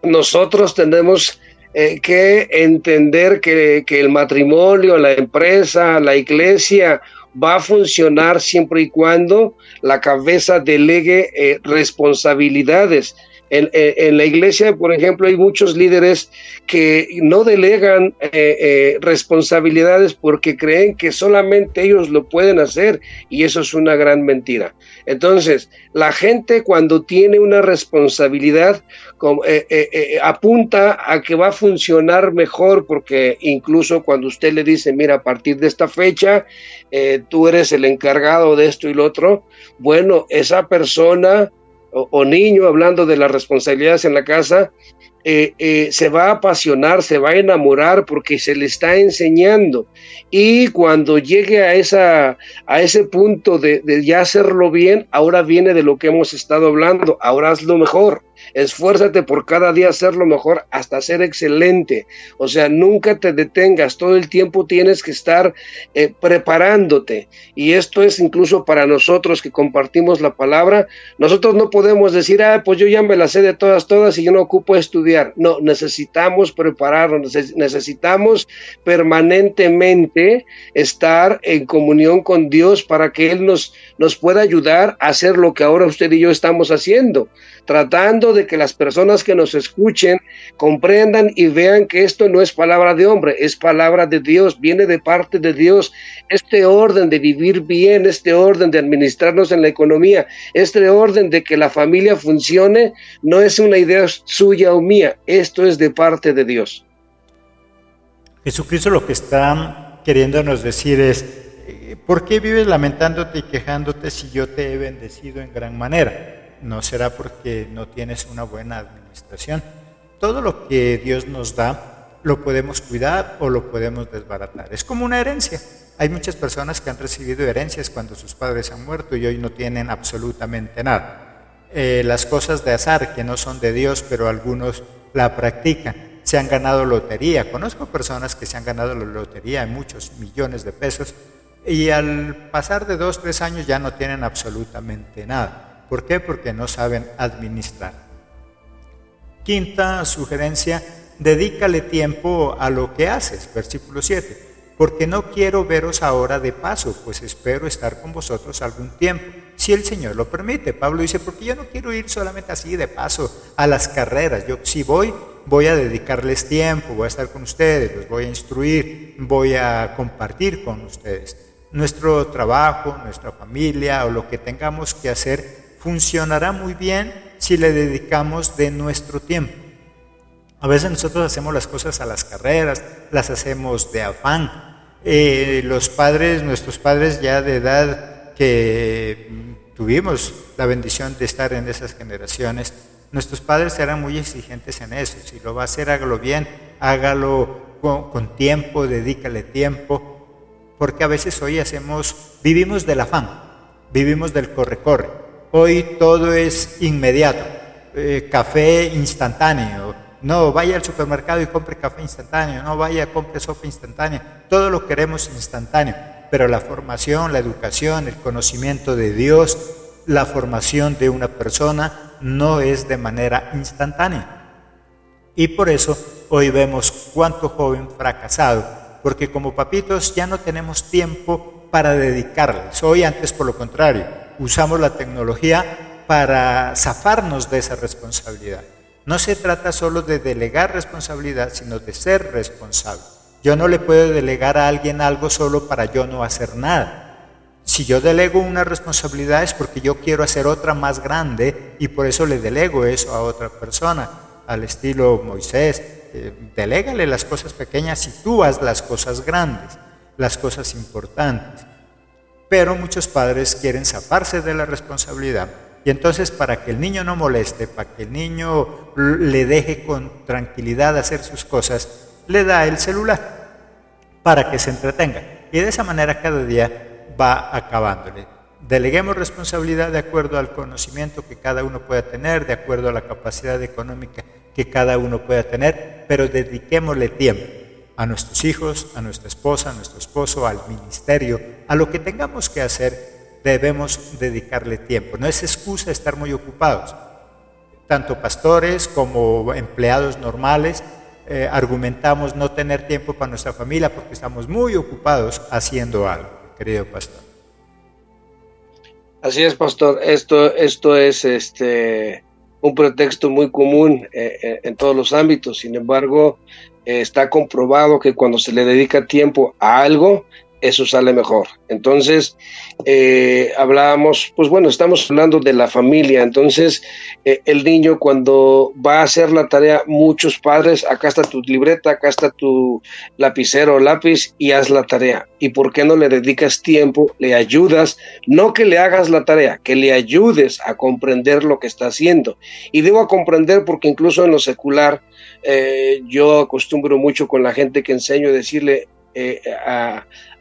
nosotros tenemos que entender que el matrimonio, la empresa, la iglesia va a funcionar siempre y cuando la cabeza delegue responsabilidades. En la iglesia, por ejemplo, hay muchos líderes que no delegan responsabilidades porque creen que solamente ellos lo pueden hacer y eso es una gran mentira. Entonces, la gente cuando tiene una responsabilidad apunta a que va a funcionar mejor porque incluso cuando usted le dice, mira, a partir de esta fecha, tú eres el encargado de esto y lo otro, bueno, esa persona o niño, hablando de las responsabilidades en la casa, se va a apasionar, se va a enamorar porque se le está enseñando y cuando llegue a ese punto de ya hacerlo bien, ahora viene de lo que hemos estado hablando, ahora hazlo mejor, esfuérzate por cada día hacerlo mejor hasta ser excelente, o sea, nunca te detengas, todo el tiempo tienes que estar preparándote y esto es incluso para nosotros que compartimos la palabra, nosotros no podemos decir, pues yo ya me la sé de todas y yo no ocupo estudiar. No, necesitamos prepararnos, necesitamos permanentemente estar en comunión con Dios para que Él nos pueda ayudar a hacer lo que ahora usted y yo estamos haciendo, tratando de que las personas que nos escuchen comprendan y vean que esto no es palabra de hombre, es palabra de Dios, viene de parte de Dios. Este orden de vivir bien, este orden de administrarnos en la economía, este orden de que la familia funcione, no es una idea suya o mía, esto es de parte de Dios. Jesucristo lo que está queriéndonos decir es, ¿por qué vives lamentándote y quejándote si yo te he bendecido en gran manera? ¿No será porque no tienes una buena administración? Todo lo que Dios nos da lo podemos cuidar o lo podemos desbaratar. Es como una herencia. Hay muchas personas que han recibido herencias cuando sus padres han muerto y hoy no tienen absolutamente nada. Las cosas de azar que no son de Dios, pero algunos la practican. Se han ganado lotería. Conozco personas que se han ganado la lotería en muchos millones de pesos y al pasar de 2, 3 años ya no tienen absolutamente nada. ¿Por qué? Porque no saben administrar. Quinta sugerencia, dedícale tiempo a lo que haces, versículo 7. Porque no quiero veros ahora de paso, pues espero estar con vosotros algún tiempo, si el Señor lo permite. Pablo dice, porque yo no quiero ir solamente así de paso a las carreras. Yo si voy a dedicarles tiempo, voy a estar con ustedes, los voy a instruir, voy a compartir con ustedes. Nuestro trabajo, nuestra familia o lo que tengamos que hacer funcionará muy bien si le dedicamos de nuestro tiempo. A veces nosotros hacemos las cosas a las carreras, las hacemos de afán. Nuestros padres ya de edad que tuvimos la bendición de estar en esas generaciones, nuestros padres eran muy exigentes en eso. Si lo va a hacer, hágalo bien, hágalo con tiempo, dedícale tiempo, porque a veces hoy vivimos del afán, vivimos del corre-corre. Hoy todo es inmediato, café instantáneo. No, vaya al supermercado y compre café instantáneo, no vaya, compre sopa instantánea, todo lo queremos instantáneo, pero la formación, la educación, el conocimiento de Dios, la formación de una persona no es de manera instantánea. Y por eso hoy vemos cuánto joven fracasado, porque como papitos ya no tenemos tiempo para dedicarles. Hoy antes, por lo contrario, usamos la tecnología para zafarnos de esa responsabilidad. No se trata solo de delegar responsabilidad, sino de ser responsable. Yo no le puedo delegar a alguien algo solo para yo no hacer nada. Si yo delego una responsabilidad es porque yo quiero hacer otra más grande y por eso le delego eso a otra persona, al estilo Moisés. Delégale las cosas pequeñas y tú haz las cosas grandes, las cosas importantes. Pero muchos padres quieren zafarse de la responsabilidad. Y entonces para que el niño no moleste, para que el niño le deje con tranquilidad hacer sus cosas, le da el celular para que se entretenga. Y de esa manera cada día va acabándole. Deleguemos responsabilidad de acuerdo al conocimiento que cada uno pueda tener, de acuerdo a la capacidad económica que cada uno pueda tener, pero dediquémosle tiempo a nuestros hijos, a nuestra esposa, a nuestro esposo, al ministerio, a lo que tengamos que hacer. Debemos dedicarle tiempo. No es excusa estar muy ocupados. Tanto pastores como empleados normales argumentamos no tener tiempo para nuestra familia porque estamos muy ocupados haciendo algo, querido pastor. Así es, pastor. Esto es un pretexto muy común en todos los ámbitos. Sin embargo, está comprobado que cuando se le dedica tiempo a algo, eso sale mejor. Entonces, hablábamos, pues bueno, estamos hablando de la familia. Entonces, el niño cuando va a hacer la tarea, muchos padres, acá está tu libreta, acá está tu lapicero o lápiz y haz la tarea. ¿Y por qué no le dedicas tiempo? Le ayudas, no que le hagas la tarea, que le ayudes a comprender lo que está haciendo. Y digo a comprender porque incluso en lo secular, yo acostumbro mucho con la gente que enseño decirle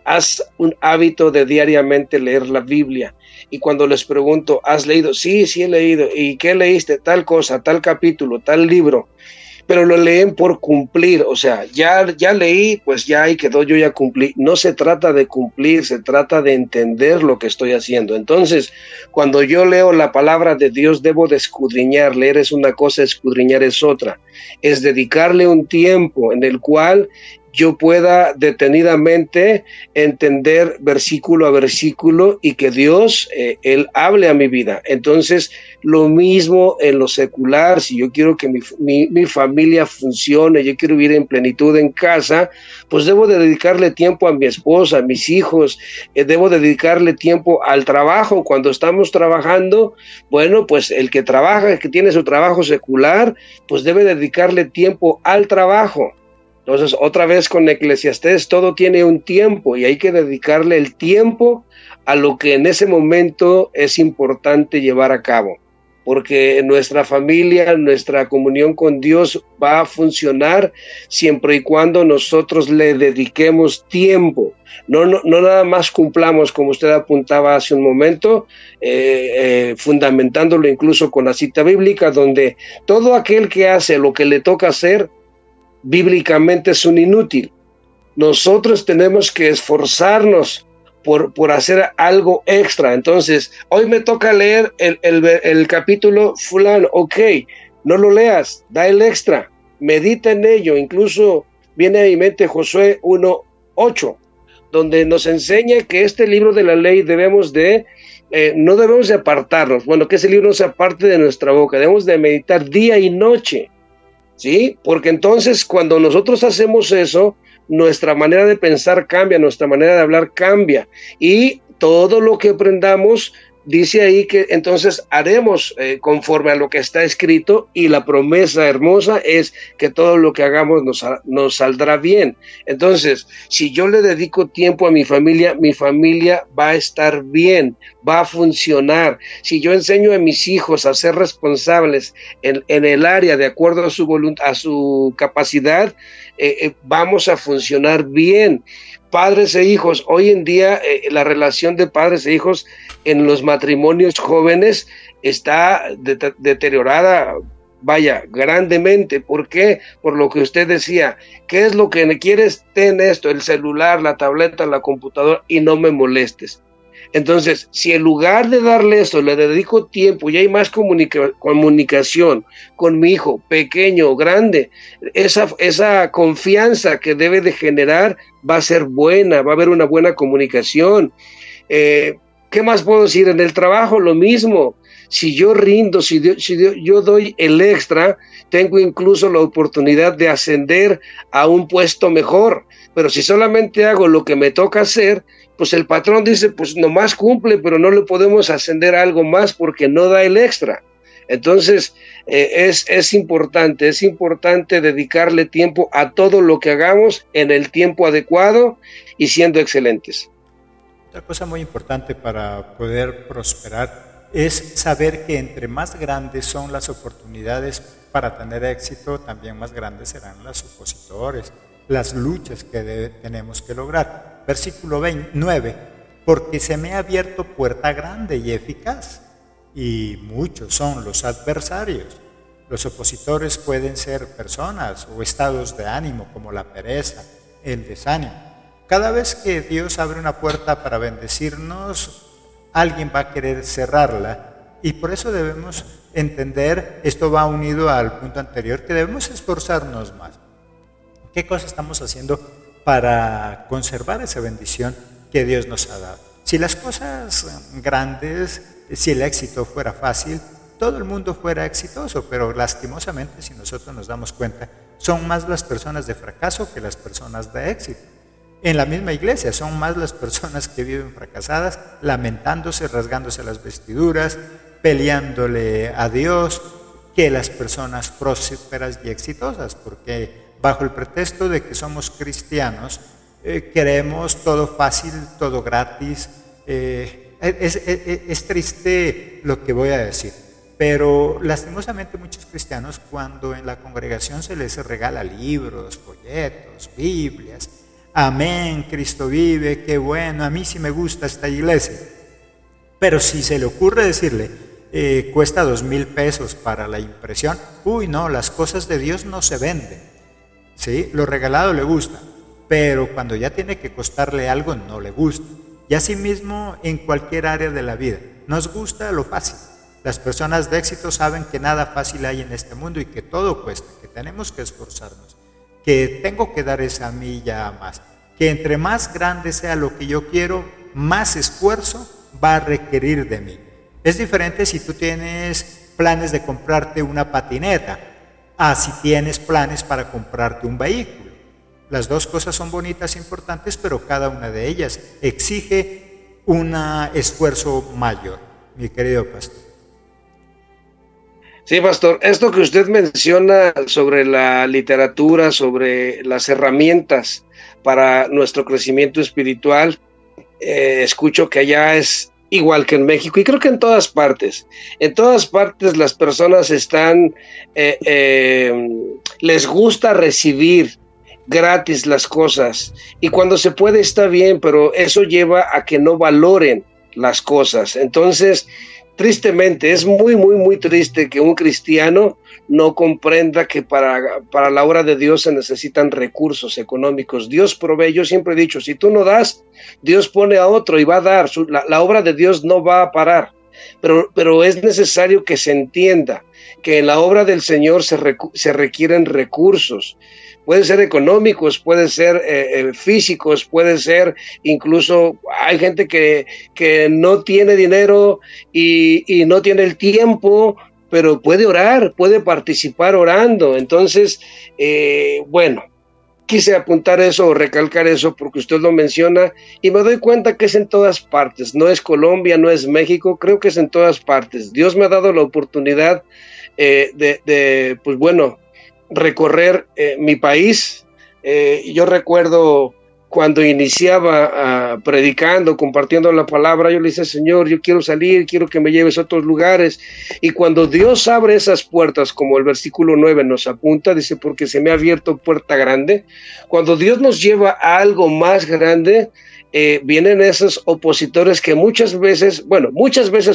haz un hábito de diariamente leer la Biblia. Y cuando les pregunto, ¿has leído? Sí, he leído. ¿Y qué leíste? Tal cosa, tal capítulo, tal libro. Pero lo leen por cumplir. O sea, ya leí, pues ya ahí quedó, yo ya cumplí. No se trata de cumplir, se trata de entender lo que estoy haciendo. Entonces, cuando yo leo la palabra de Dios, debo de escudriñar. Leer es una cosa, escudriñar es otra. Es dedicarle un tiempo en el cual yo pueda detenidamente entender versículo a versículo y que Dios, Él hable a mi vida. Entonces, lo mismo en lo secular, si yo quiero que mi familia funcione, yo quiero vivir en plenitud en casa, pues debo de dedicarle tiempo a mi esposa, a mis hijos, debo dedicarle tiempo al trabajo. Cuando estamos trabajando, bueno, pues el que trabaja, el que tiene su trabajo secular, pues debe dedicarle tiempo al trabajo. Entonces, otra vez con Eclesiastés, todo tiene un tiempo y hay que dedicarle el tiempo a lo que en ese momento es importante llevar a cabo, porque nuestra familia, nuestra comunión con Dios va a funcionar siempre y cuando nosotros le dediquemos tiempo. No nada más cumplamos, como usted apuntaba hace un momento, fundamentándolo incluso con la cita bíblica, donde todo aquel que hace lo que le toca hacer, bíblicamente es un inútil. Nosotros tenemos que esforzarnos por hacer algo extra. Entonces, hoy me toca leer el capítulo fulano, ok, no lo leas, da el extra, medita en ello. Incluso viene a mi mente Josué 1:8, donde nos enseña que este libro de la ley no debemos de apartarnos, bueno, que ese libro no se aparte de nuestra boca, debemos de meditar día y noche, ¿sí? Porque entonces cuando nosotros hacemos eso, nuestra manera de pensar cambia, nuestra manera de hablar cambia, y todo lo que aprendamos, dice ahí que entonces haremos conforme a lo que está escrito, y la promesa hermosa es que todo lo que hagamos nos saldrá bien. Entonces, si yo le dedico tiempo a mi familia va a estar bien, va a funcionar. Si yo enseño a mis hijos a ser responsables en el área de acuerdo a su voluntad, a su capacidad, vamos a funcionar bien. Padres e hijos, hoy en día la relación de padres e hijos en los matrimonios jóvenes está deteriorada, vaya, grandemente. ¿Por qué? Por lo que usted decía. ¿Qué es lo que quieres? Ten esto, el celular, la tableta, la computadora, y no me molestes. Entonces, si en lugar de darle eso, le dedico tiempo y hay más comunicación con mi hijo, pequeño o grande, esa confianza que debe de generar va a ser buena, va a haber una buena comunicación. ¿Qué más puedo decir? En el trabajo lo mismo. Si yo rindo, si yo doy el extra, tengo incluso la oportunidad de ascender a un puesto mejor. Pero si solamente hago lo que me toca hacer, pues el patrón dice, pues nomás cumple, pero no le podemos ascender a algo más porque no da el extra. Entonces, es importante dedicarle tiempo a todo lo que hagamos en el tiempo adecuado y siendo excelentes. Otra cosa muy importante para poder prosperar es saber que entre más grandes son las oportunidades para tener éxito, también más grandes serán los opositores, las luchas que tenemos que lograr. Versículo 9, porque se me ha abierto puerta grande y eficaz, y muchos son los adversarios. Los opositores pueden ser personas o estados de ánimo como la pereza, el desánimo. Cada vez que Dios abre una puerta para bendecirnos, alguien va a querer cerrarla, y por eso debemos entender, esto va unido al punto anterior, que debemos esforzarnos más. ¿Qué cosa estamos haciendo para conservar esa bendición que Dios nos ha dado? Si las cosas grandes, si el éxito fuera fácil, todo el mundo fuera exitoso, pero lastimosamente, si nosotros nos damos cuenta, son más las personas de fracaso que las personas de éxito. En la misma iglesia son más las personas que viven fracasadas, lamentándose, rasgándose las vestiduras, peleándole a Dios, que las personas prósperas y exitosas, porque bajo el pretexto de que somos cristianos, queremos todo fácil, todo gratis. Es triste lo que voy a decir, pero lastimosamente muchos cristianos, cuando en la congregación se les regala libros, folletos, Biblias, amén, Cristo vive, qué bueno, a mí sí me gusta esta iglesia, pero si se le ocurre decirle, cuesta 2,000 pesos para la impresión, uy no, las cosas de Dios no se venden, ¿sí? Lo regalado le gusta, pero cuando ya tiene que costarle algo no le gusta. Y así mismo en cualquier área de la vida, nos gusta lo fácil. Las personas de éxito saben que nada fácil hay en este mundo y que todo cuesta, que tenemos que esforzarnos, que tengo que dar esa milla más, que entre más grande sea lo que yo quiero, más esfuerzo va a requerir de mí. Es diferente si tú tienes planes de comprarte una patineta, a si tienes planes para comprarte un vehículo. Las dos cosas son bonitas e importantes, pero cada una de ellas exige un esfuerzo mayor, mi querido pastor. Sí, pastor, esto que usted menciona sobre la literatura, sobre las herramientas para nuestro crecimiento espiritual, escucho que allá es igual que en México, y creo que en todas partes las personas les gusta recibir gratis las cosas, y cuando se puede está bien, pero eso lleva a que no valoren las cosas. Entonces, tristemente, es muy, muy, muy triste que un cristiano no comprenda que para la obra de Dios se necesitan recursos económicos. Dios provee. Yo siempre he dicho, si tú no das, Dios pone a otro y va a dar. La obra de Dios no va a parar. Pero es necesario que se entienda que en la obra del Señor se requieren recursos. Pueden ser económicos, pueden ser físicos, puede ser incluso, hay gente que no tiene dinero y no tiene el tiempo, pero puede orar, puede participar orando. Entonces, bueno, quise apuntar eso o recalcar eso porque usted lo menciona y me doy cuenta que es en todas partes. No es Colombia, no es México, creo que es en todas partes. Dios me ha dado la oportunidad pues bueno, recorrer mi país. Yo recuerdo cuando iniciaba predicando, compartiendo la palabra, yo le decía, Señor, yo quiero salir, quiero que me lleves a otros lugares. Y cuando Dios abre esas puertas, como el versículo 9 nos apunta, dice, porque se me ha abierto puerta grande. Cuando Dios nos lleva a algo más grande, vienen esos opositores que muchas veces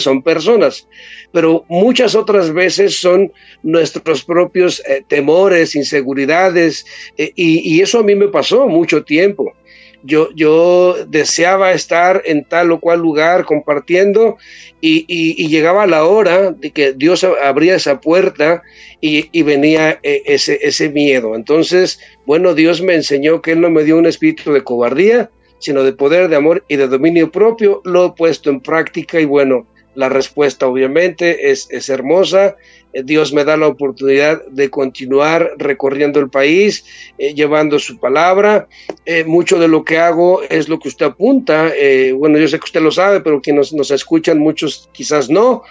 son personas, pero muchas otras veces son nuestros propios temores, inseguridades, y eso a mí me pasó mucho tiempo. Yo deseaba estar en tal o cual lugar compartiendo y llegaba la hora de que Dios abría esa puerta y venía ese miedo. Entonces, bueno, Dios me enseñó que Él no me dio un espíritu de cobardía, sino de poder, de amor y de dominio propio. Lo he puesto en práctica y bueno, la respuesta obviamente es hermosa. Dios me da la oportunidad de continuar recorriendo el país, llevando su palabra. Mucho de lo que hago es lo que usted apunta. Bueno, yo sé que usted lo sabe, pero quienes nos escuchan, muchos quizás no.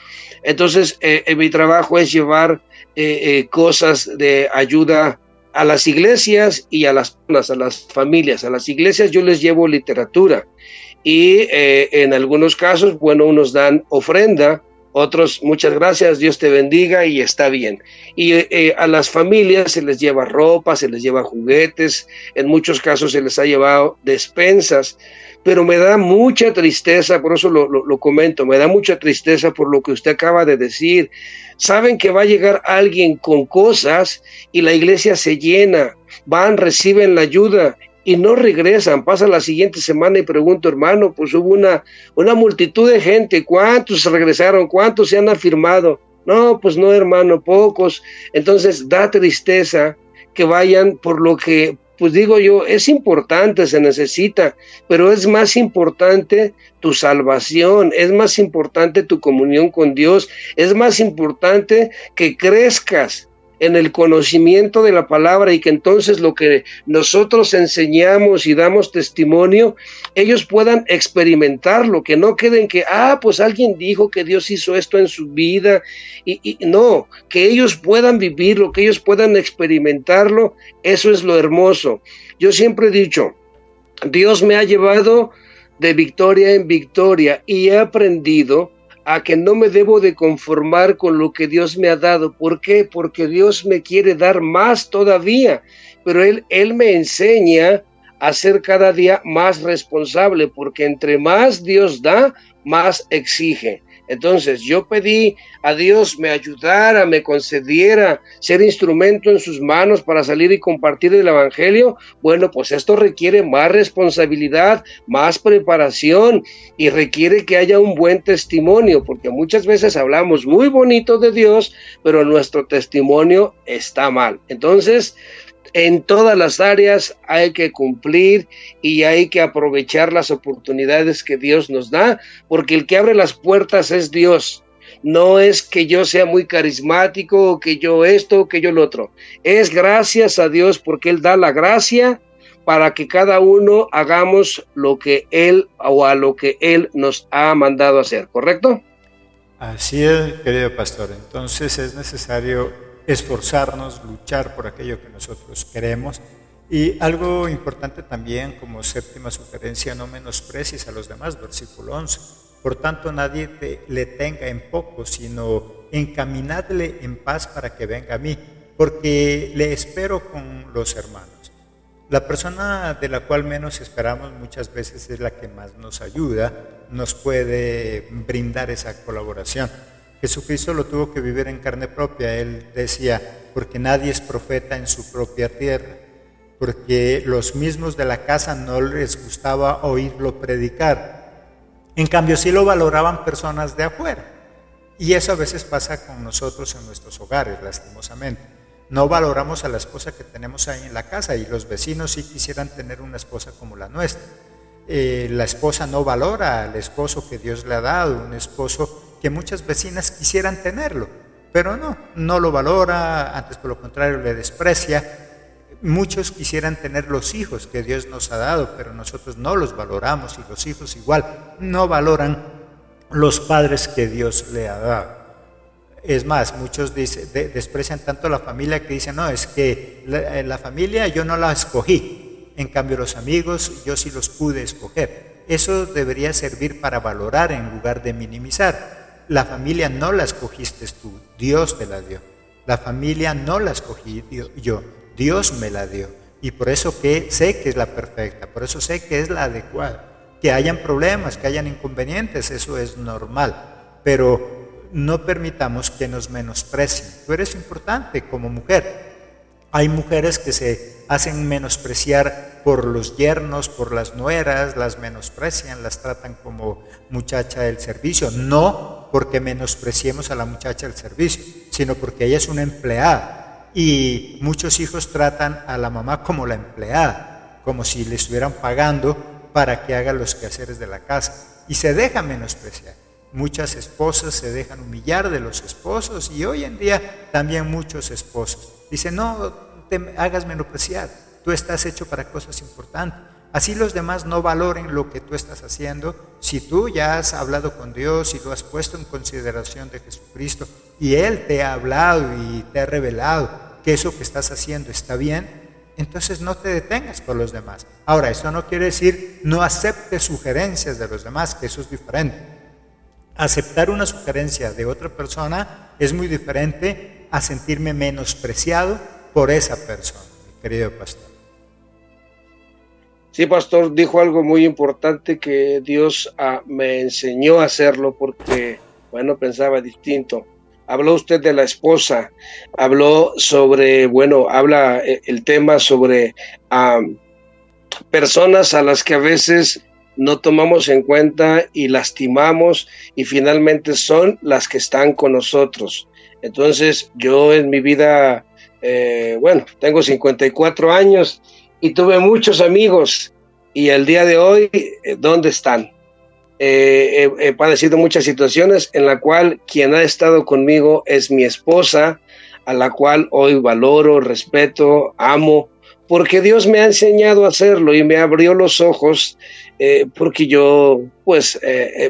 Entonces, mi trabajo es llevar cosas de ayuda a las iglesias y a las familias. A las iglesias yo les llevo literatura y en algunos casos, bueno, unos dan ofrenda, otros muchas gracias, Dios te bendiga y está bien. Y a las familias se les lleva ropa, se les lleva juguetes, en muchos casos se les ha llevado despensas, pero me da mucha tristeza, por eso lo comento, me da mucha tristeza por lo que usted acaba de decir. Saben que va a llegar alguien con cosas y la iglesia se llena, van, reciben la ayuda y no regresan. Pasa la siguiente semana y pregunto, hermano, pues hubo una multitud de gente, ¿cuántos regresaron? ¿Cuántos se han afirmado? No, pues no, hermano, pocos. Entonces da tristeza que vayan por lo que, pues digo yo, es importante, se necesita, pero es más importante tu salvación, es más importante tu comunión con Dios, es más importante que crezcas en el conocimiento de la palabra y que entonces lo que nosotros enseñamos y damos testimonio, ellos puedan experimentarlo, que no queden que, pues alguien dijo que Dios hizo esto en su vida, y no, que ellos puedan vivirlo, que ellos puedan experimentarlo, eso es lo hermoso. Yo siempre he dicho, Dios me ha llevado de victoria en victoria y he aprendido a que no me debo de conformar con lo que Dios me ha dado. ¿Por qué? Porque Dios me quiere dar más todavía, pero Él me enseña a ser cada día más responsable, porque entre más Dios da, más exige. Entonces yo pedí a Dios me ayudara, me concediera ser instrumento en sus manos para salir y compartir el evangelio. Bueno, pues esto requiere más responsabilidad, más preparación y requiere que haya un buen testimonio, porque muchas veces hablamos muy bonito de Dios, pero nuestro testimonio está mal. Entonces, en todas las áreas hay que cumplir y hay que aprovechar las oportunidades que Dios nos da, porque el que abre las puertas es Dios. No es que yo sea muy carismático, o que yo esto, o que yo lo otro. Es gracias a Dios porque Él da la gracia para que cada uno hagamos lo que Él o a lo que Él nos ha mandado hacer, ¿correcto? Así es, querido pastor. Entonces es necesario esforzarnos, luchar por aquello que nosotros queremos. Y algo importante también, como séptima sugerencia, no menosprecies a los demás, versículo 11. Por tanto, nadie le tenga en poco, sino encaminadle en paz para que venga a mí, porque le espero con los hermanos. La persona de la cual menos esperamos muchas veces es la que más nos ayuda, nos puede brindar esa colaboración. Jesucristo lo tuvo que vivir en carne propia. Él decía, porque nadie es profeta en su propia tierra, porque los mismos de la casa no les gustaba oírlo predicar. En cambio, sí lo valoraban personas de afuera. Y eso a veces pasa con nosotros en nuestros hogares, lastimosamente. No valoramos a la esposa que tenemos ahí en la casa, y los vecinos sí quisieran tener una esposa como la nuestra. La esposa no valora al esposo que Dios le ha dado, un esposo que muchas vecinas quisieran tenerlo, pero no lo valora, antes por lo contrario le desprecia. Muchos quisieran tener los hijos que Dios nos ha dado, pero nosotros no los valoramos, y los hijos igual no valoran los padres que Dios le ha dado. Es más, muchos desprecian tanto la familia que dicen, no, es que la familia yo no la escogí. En cambio, los amigos yo sí los pude escoger. Eso debería servir para valorar en lugar de minimizar. La familia no la escogiste tú, Dios te la dio. La familia no la escogí yo, Dios me la dio. Y por eso que sé que es la perfecta, por eso sé que es la adecuada. Que hayan problemas, que hayan inconvenientes, eso es normal. Pero no permitamos que nos menosprecien. Tú eres importante como mujer. Hay mujeres que se hacen menospreciar por los yernos, por las nueras, las menosprecian, las tratan como muchacha del servicio. No porque menospreciemos a la muchacha del servicio, sino porque ella es una empleada. Y muchos hijos tratan a la mamá como la empleada, como si le estuvieran pagando para que haga los quehaceres de la casa. Y se deja menospreciar. Muchas esposas se dejan humillar de los esposos, y hoy en día también muchos esposos dicen, no te hagas menospreciar, tú estás hecho para cosas importantes. Así los demás no valoren lo que tú estás haciendo. Si tú ya has hablado con Dios y lo has puesto en consideración de Jesucristo, y Él te ha hablado y te ha revelado que eso que estás haciendo está bien, entonces no te detengas por los demás. Ahora, esto no quiere decir no aceptes sugerencias de los demás, que eso es diferente. Aceptar una sugerencia de otra persona es muy diferente a sentirme menospreciado por esa persona, mi querido pastor. Sí, pastor, dijo algo muy importante que Dios me enseñó a hacerlo porque, bueno, pensaba distinto. Habló usted de la esposa, habló sobre, habla el tema sobre personas a las que a veces no tomamos en cuenta y lastimamos, y finalmente son las que están con nosotros. Entonces, yo en mi vida, tengo 54 años y tuve muchos amigos, y el día de hoy, ¿dónde están? He padecido muchas situaciones en la cual quien ha estado conmigo es mi esposa, a la cual hoy valoro, respeto, amo, porque Dios me ha enseñado a hacerlo y me abrió los ojos, porque yo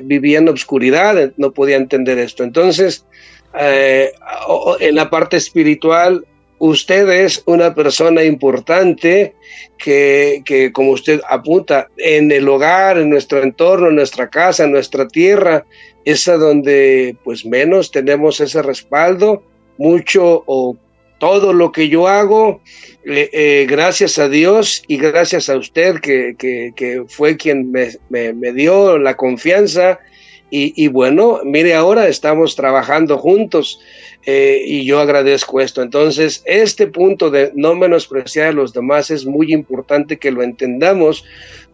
vivía en obscuridad, no podía entender esto. Entonces, en la parte espiritual, usted es una persona importante que, como usted apunta, en el hogar, en nuestro entorno, en nuestra casa, en nuestra tierra, es a donde pues menos tenemos ese respaldo. Mucho o todo lo que yo hago, gracias a Dios y gracias a usted que fue quien me dio la confianza, y bueno, mire, ahora estamos trabajando juntos, y yo agradezco esto. Entonces, este punto de no menospreciar a los demás es muy importante que lo entendamos,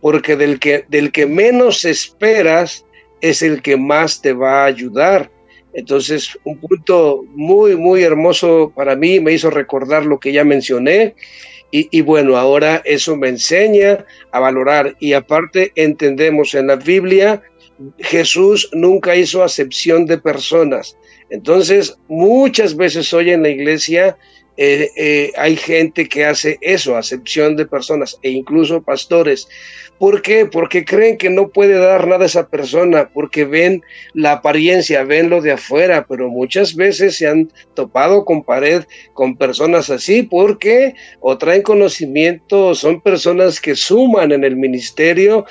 porque del que menos esperas es el que más te va a ayudar. Entonces, un punto muy, muy hermoso para mí, me hizo recordar lo que ya mencioné, y bueno, ahora eso me enseña a valorar. Y aparte entendemos en la Biblia, Jesús nunca hizo acepción de personas. Entonces, muchas veces hoy en la iglesia hay gente que hace eso, acepción de personas, e incluso pastores. ¿Por qué? Porque creen que no puede dar nada a esa persona, porque ven la apariencia, ven lo de afuera, pero muchas veces se han topado con pared con personas así, porque o traen conocimiento, son personas que suman en el ministerio,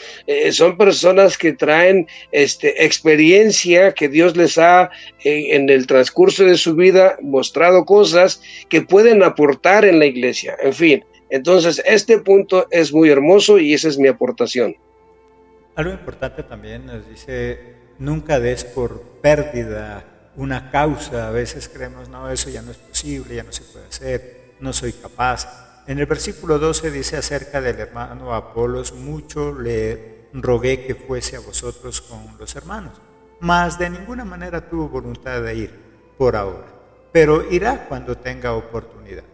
son personas que traen experiencia, que Dios les ha en el transcurso de su vida mostrado cosas que pueden aportar en la iglesia. En fin, entonces este punto es muy hermoso y esa es mi aportación. Algo importante también nos dice, nunca des por pérdida una causa. A veces creemos, no, eso ya no es posible, ya no se puede hacer, no soy capaz. En el versículo 12 dice acerca del hermano Apolos: mucho le rogué que fuese a vosotros con los hermanos, mas de ninguna manera tuvo voluntad de ir por ahora, pero irá cuando tenga oportunidad.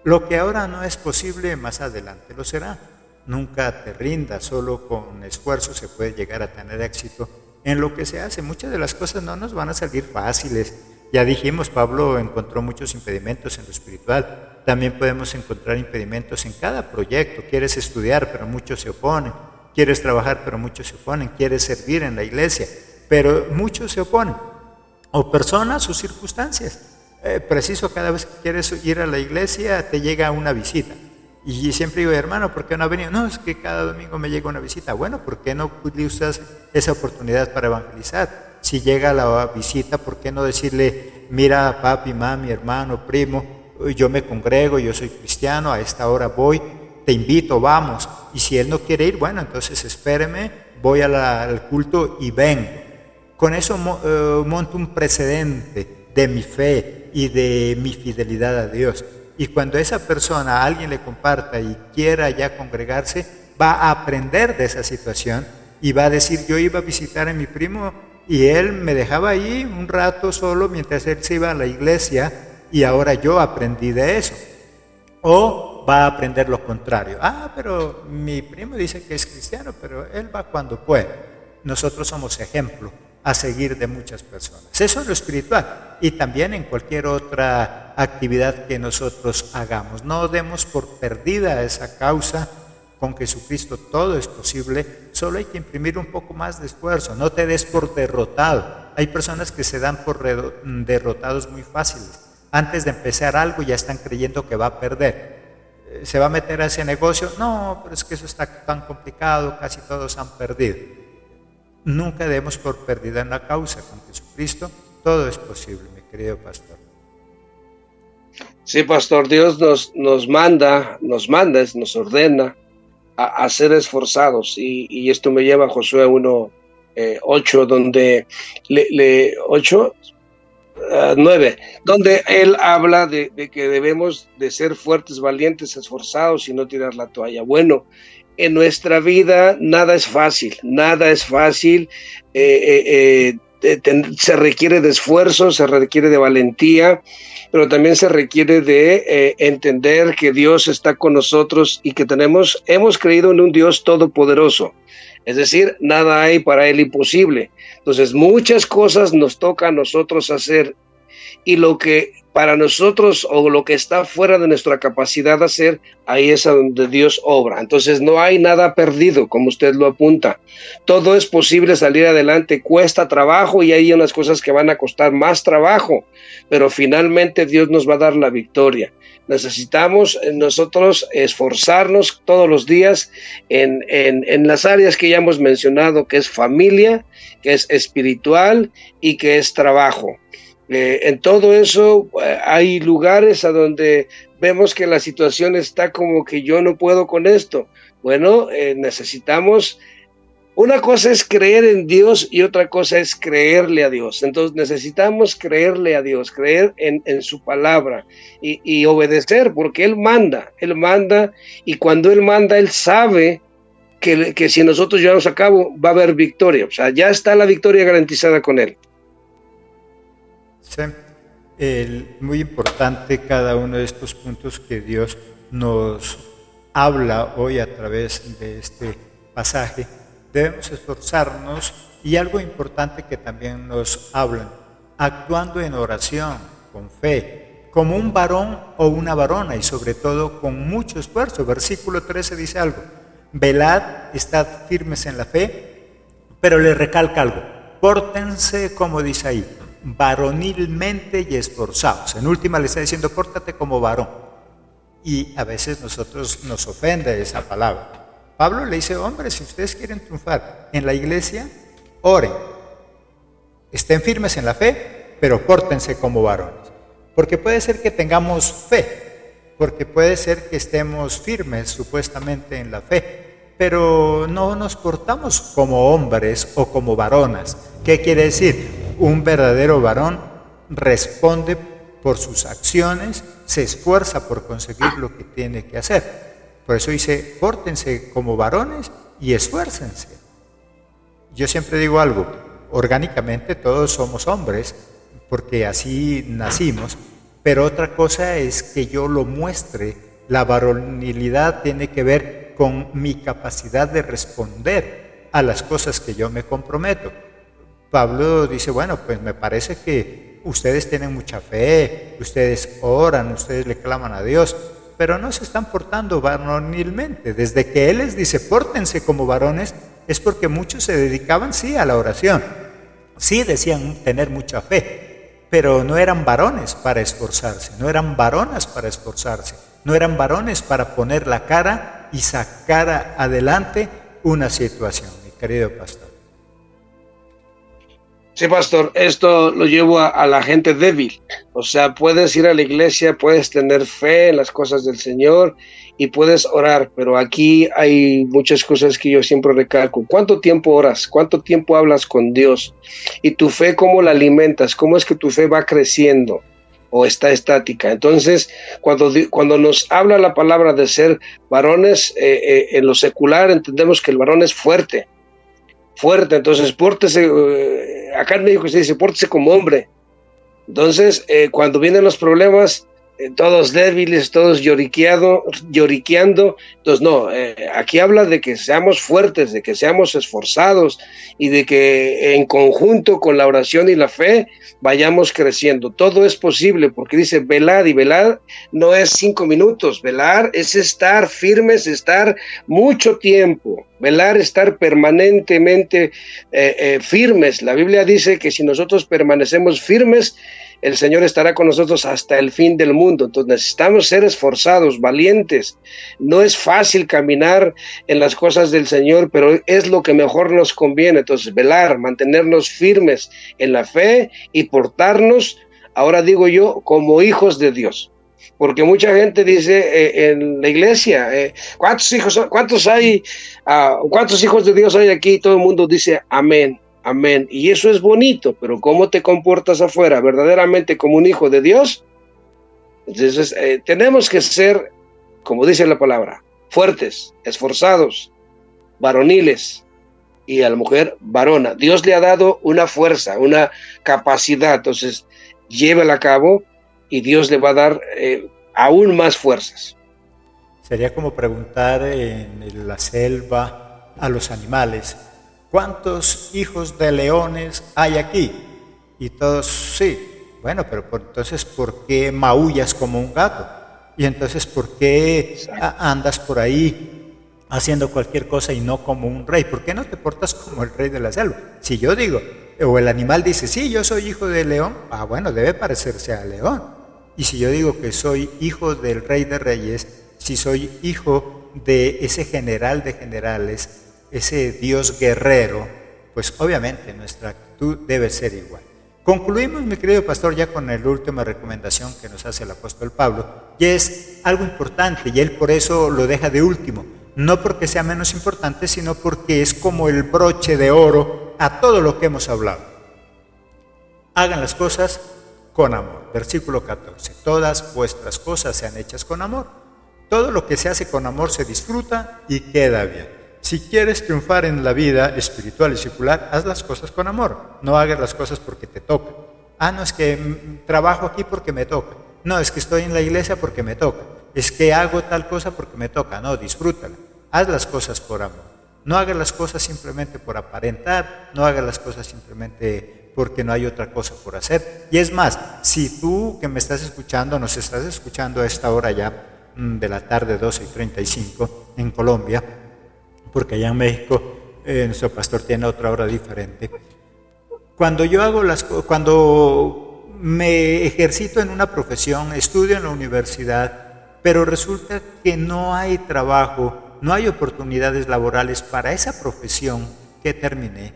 Lo que ahora no es posible, más adelante lo será. Nunca te rindas, solo con esfuerzo se puede llegar a tener éxito en lo que se hace. Muchas de las cosas no nos van a salir fáciles. Ya dijimos, Pablo encontró muchos impedimentos en lo espiritual. También podemos encontrar impedimentos en cada proyecto. Quieres estudiar, pero muchos se oponen. Quieres trabajar, pero muchos se oponen. Quieres servir en la iglesia, pero muchos se oponen. O personas o circunstancias. Preciso, cada vez que quieres ir a la iglesia te llega una visita. Y siempre digo, hermano, ¿por qué no ha venido? No, es que cada domingo me llega una visita. Bueno, ¿por qué no usas esa oportunidad para evangelizar? Si llega la visita, ¿por qué no decirle, mira, papi, mami, hermano, primo, yo me congrego, yo soy cristiano, a esta hora voy, te invito, vamos? Y si él no quiere ir, bueno, entonces espéreme, voy al culto y vengo. Con eso monto un precedente de mi fe y de mi fidelidad a Dios. Y cuando esa persona a alguien le comparta y quiera ya congregarse, va a aprender de esa situación y va a decir, yo iba a visitar a mi primo y él me dejaba ahí un rato solo mientras él se iba a la iglesia y ahora yo aprendí de eso. O va a aprender lo contrario. Pero mi primo dice que es cristiano, pero él va cuando puede. Nosotros somos ejemplo a seguir de muchas personas. Eso es lo espiritual y también en cualquier otra actividad que nosotros hagamos. No demos por perdida esa causa. Con Jesucristo todo es posible, solo hay que imprimir un poco más de esfuerzo. No te des por derrotado. Hay personas que se dan por derrotados muy fáciles. Antes de empezar algo ya están creyendo que va a perder. ¿Se va a meter a ese negocio? No, pero es que eso está tan complicado, casi todos han perdido. Nunca demos por perdida en la causa. Con Jesucristo todo es posible, mi querido pastor. Sí, pastor, Dios nos ordena a ser esforzados, y esto me lleva a Josué 1:8, donde 9, donde él habla de que debemos de ser fuertes, valientes, esforzados y no tirar la toalla. Bueno, en nuestra vida nada es fácil, se requiere de esfuerzo, se requiere de valentía, pero también se requiere de entender que Dios está con nosotros y que hemos creído en un Dios todopoderoso. Es decir, nada hay para Él imposible. Entonces, muchas cosas nos toca a nosotros hacer, y lo que para nosotros o lo que está fuera de nuestra capacidad de hacer, ahí es a donde Dios obra. Entonces no hay nada perdido, como usted lo apunta. Todo es posible salir adelante, cuesta trabajo y hay unas cosas que van a costar más trabajo, pero finalmente Dios nos va a dar la victoria. Necesitamos nosotros esforzarnos todos los días en las áreas que ya hemos mencionado, que es familia, que es espiritual y que es trabajo. En todo eso hay lugares a donde vemos que la situación está como que yo no puedo con esto. Bueno, necesitamos, una cosa es creer en Dios y otra cosa es creerle a Dios. Entonces necesitamos creerle a Dios, creer en su palabra y obedecer, porque Él manda, y cuando Él manda, Él sabe que si nosotros llevamos a cabo va a haber victoria. O sea, ya está la victoria garantizada con Él. Sí, muy importante cada uno de estos puntos que Dios nos habla hoy a través de este pasaje. Debemos esforzarnos, y algo importante que también nos hablan, actuando en oración, con fe, como un varón o una varona, y sobre todo con mucho esfuerzo. Versículo 13 dice algo: velad, estad firmes en la fe, pero le recalca algo: pórtense, como dice ahí, varonilmente y esforzados. En última le está diciendo, pórtate como varón. Y a veces nosotros nos ofende esa palabra. Pablo le dice, hombres, si ustedes quieren triunfar en la iglesia, oren, estén firmes en la fe, pero pórtense como varones. Porque puede ser que tengamos fe, porque puede ser que estemos firmes supuestamente en la fe, pero no nos portamos como hombres o como varonas. ¿Qué quiere decir? Un verdadero varón responde por sus acciones, se esfuerza por conseguir lo que tiene que hacer. Por eso dice, pórtense como varones y esfuércense. Yo siempre digo algo, orgánicamente todos somos hombres, porque así nacimos, pero otra cosa es que yo lo muestre. La varonilidad tiene que ver con mi capacidad de responder a las cosas que yo me comprometo. Pablo dice, bueno, pues me parece que ustedes tienen mucha fe, ustedes oran, ustedes le claman a Dios, pero no se están portando varonilmente. Desde que Él les dice, pórtense como varones, es porque muchos se dedicaban, sí, a la oración. Sí decían tener mucha fe, pero no eran varones para esforzarse, no eran varonas para esforzarse, no eran varones para poner la cara y sacar adelante una situación, mi querido pastor. Sí, pastor, esto lo llevo a la gente débil. O sea, puedes ir a la iglesia, puedes tener fe en las cosas del Señor y puedes orar, pero aquí hay muchas cosas que yo siempre recalco. ¿Cuánto tiempo oras? ¿Cuánto tiempo hablas con Dios? ¿Y tu fe cómo la alimentas? ¿Cómo es que tu fe va creciendo o está estática? Entonces, cuando nos habla la palabra de ser varones, en lo secular entendemos que el varón es fuerte, entonces pórtese, acá en México se dice, pórtese como hombre. Entonces, cuando vienen los problemas, todos débiles, todos lloriqueando, entonces no, aquí habla de que seamos fuertes, de que seamos esforzados y de que en conjunto con la oración y la fe vayamos creciendo. Todo es posible porque dice velar, y velar no es 5 minutos, velar es estar firmes, estar mucho tiempo, velar, estar permanentemente firmes. La Biblia dice que si nosotros permanecemos firmes, el Señor estará con nosotros hasta el fin del mundo. Entonces necesitamos ser esforzados, valientes. No es fácil caminar en las cosas del Señor, pero es lo que mejor nos conviene. Entonces velar, mantenernos firmes en la fe y portarnos, ahora digo yo, como hijos de Dios. Porque mucha gente dice en la iglesia, ¿cuántos hijos de Dios hay aquí? Todo el mundo dice amén. Amén. Y eso es bonito, pero ¿cómo te comportas afuera? ¿Verdaderamente como un hijo de Dios? Entonces, tenemos que ser, como dice la palabra, fuertes, esforzados, varoniles, y a la mujer varona. Dios le ha dado una fuerza, una capacidad, entonces llévala a cabo y Dios le va a dar aún más fuerzas. Sería como preguntar en la selva a los animales, ¿cuántos hijos de leones hay aquí? Y todos, sí. Bueno, pero entonces, ¿por qué maullas como un gato? Y entonces, ¿por qué andas por ahí haciendo cualquier cosa y no como un rey? ¿Por qué no te portas como el rey de la selva? Si yo digo, o el animal dice, sí, yo soy hijo de león, bueno, debe parecerse a león. Y si yo digo que soy hijo del rey de reyes, si soy hijo de ese general de generales, ese Dios guerrero, pues obviamente nuestra actitud debe ser igual. Concluimos, mi querido pastor, ya con la última recomendación que nos hace el apóstol Pablo, y es algo importante, y él por eso lo deja de último, no porque sea menos importante, sino porque es como el broche de oro a todo lo que hemos hablado. Hagan las cosas con amor. Versículo 14, todas vuestras cosas sean hechas con amor. Todo lo que se hace con amor se disfruta y queda bien. Si quieres triunfar en la vida espiritual y secular, haz las cosas con amor. No hagas las cosas porque te toca. No es que trabajo aquí porque me toca. No, es que estoy en la iglesia porque me toca. Es que hago tal cosa porque me toca. No, disfrútala. Haz las cosas por amor. No hagas las cosas simplemente por aparentar. No hagas las cosas simplemente porque no hay otra cosa por hacer. Y es más, si tú que me estás escuchando, nos estás escuchando a esta hora ya de la tarde, 12:35 en Colombia, porque allá en México nuestro pastor tiene otra hora diferente. Cuando me ejercito en una profesión, estudio en la universidad, pero resulta que no hay trabajo, no hay oportunidades laborales para esa profesión que terminé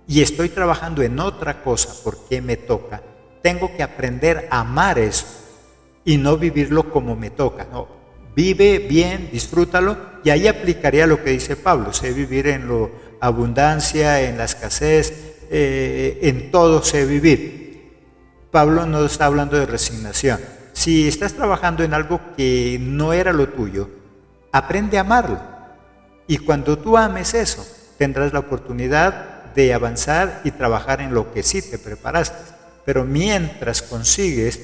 y estoy trabajando en otra cosa porque me toca, tengo que aprender a amar eso y no vivirlo como me toca, no. Vive bien, disfrútalo, y ahí aplicaría lo que dice Pablo, sé vivir en la abundancia, en la escasez, en todo sé vivir. Pablo no está hablando de resignación. Si estás trabajando en algo que no era lo tuyo, aprende a amarlo. Y cuando tú ames eso, tendrás la oportunidad de avanzar y trabajar en lo que sí te preparaste. Pero mientras consigues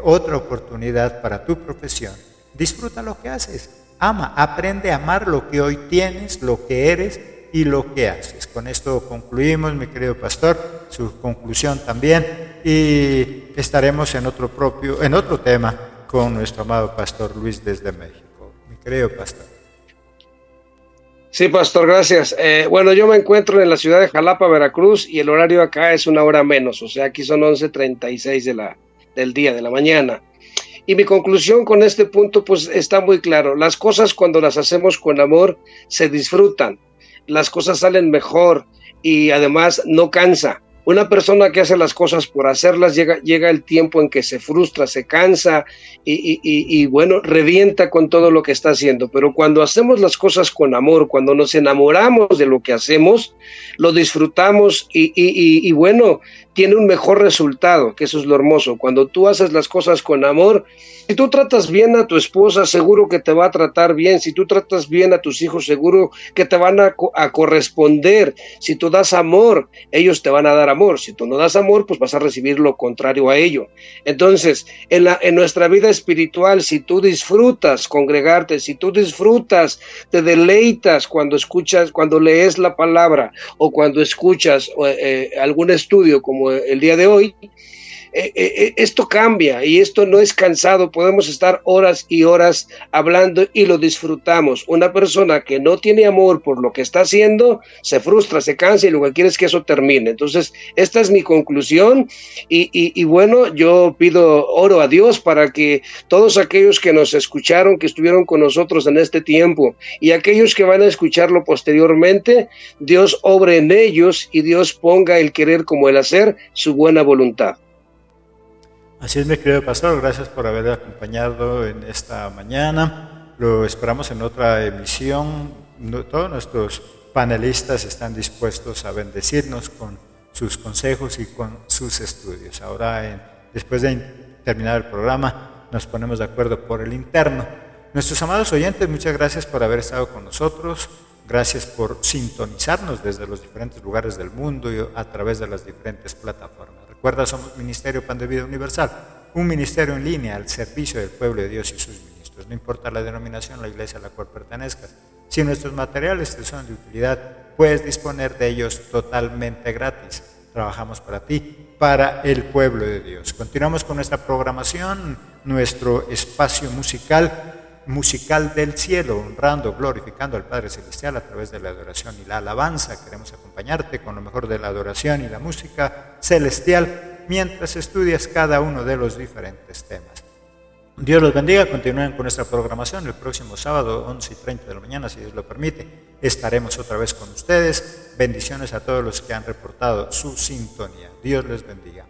otra oportunidad para tu profesión, disfruta lo que haces. Ama, aprende a amar lo que hoy tienes, lo que eres y lo que haces. Con esto concluimos, mi querido pastor, su conclusión también, y estaremos en otro tema con nuestro amado pastor Luis desde México. Mi querido pastor. Sí, pastor, gracias. Bueno, yo me encuentro en la ciudad de Jalapa, Veracruz, y el horario acá es una hora menos, o sea, aquí son 11:36 del día, de la mañana. Y mi conclusión con este punto, pues está muy claro. Las cosas cuando las hacemos con amor se disfrutan, las cosas salen mejor y además no cansa. Una persona que hace las cosas por hacerlas, llega el tiempo en que se frustra, se cansa y bueno, revienta con todo lo que está haciendo. Pero cuando hacemos las cosas con amor, cuando nos enamoramos de lo que hacemos, lo disfrutamos y bueno, tiene un mejor resultado, que eso es lo hermoso. Cuando tú haces las cosas con amor, si tú tratas bien a tu esposa, seguro que te va a tratar bien. Si tú tratas bien a tus hijos, seguro que te van a corresponder. Si tú das amor, ellos te van a dar amor. Si tú no das amor, pues vas a recibir lo contrario a ello. Entonces, en nuestra vida espiritual, si tú disfrutas congregarte, si tú disfrutas, te deleitas cuando escuchas, cuando lees la palabra o cuando escuchas algún estudio como el día de hoy, esto cambia y esto no es cansado, podemos estar horas y horas hablando y lo disfrutamos. Una persona que no tiene amor por lo que está haciendo, se frustra, se cansa y lo que quiere es que eso termine. Entonces, esta es mi conclusión y bueno, yo oro a Dios para que todos aquellos que nos escucharon, que estuvieron con nosotros en este tiempo y aquellos que van a escucharlo posteriormente, Dios obre en ellos y Dios ponga el querer como el hacer, su buena voluntad. Así es, mi querido pastor, gracias por haber acompañado en esta mañana. Lo esperamos en otra emisión. Todos nuestros panelistas están dispuestos a bendecirnos con sus consejos y con sus estudios. Ahora, después de terminar el programa, nos ponemos de acuerdo por el interno. Nuestros amados oyentes, muchas gracias por haber estado con nosotros. Gracias por sintonizarnos desde los diferentes lugares del mundo y a través de las diferentes plataformas. Recuerda, somos Ministerio Pan de Vida Universal, un ministerio en línea al servicio del pueblo de Dios y sus ministros. No importa la denominación, la iglesia a la cual pertenezcas. Si nuestros materiales te son de utilidad, puedes disponer de ellos totalmente gratis. Trabajamos para ti, para el pueblo de Dios. Continuamos con nuestra programación, nuestro espacio musical del cielo, honrando, glorificando al Padre Celestial a través de la adoración y la alabanza. Queremos acompañarte con lo mejor de la adoración y la música celestial mientras estudias cada uno de los diferentes temas. Dios los bendiga, continúen con nuestra programación. El próximo sábado, 11:30 de la mañana, si Dios lo permite, estaremos otra vez con ustedes. Bendiciones a todos los que han reportado su sintonía. Dios les bendiga.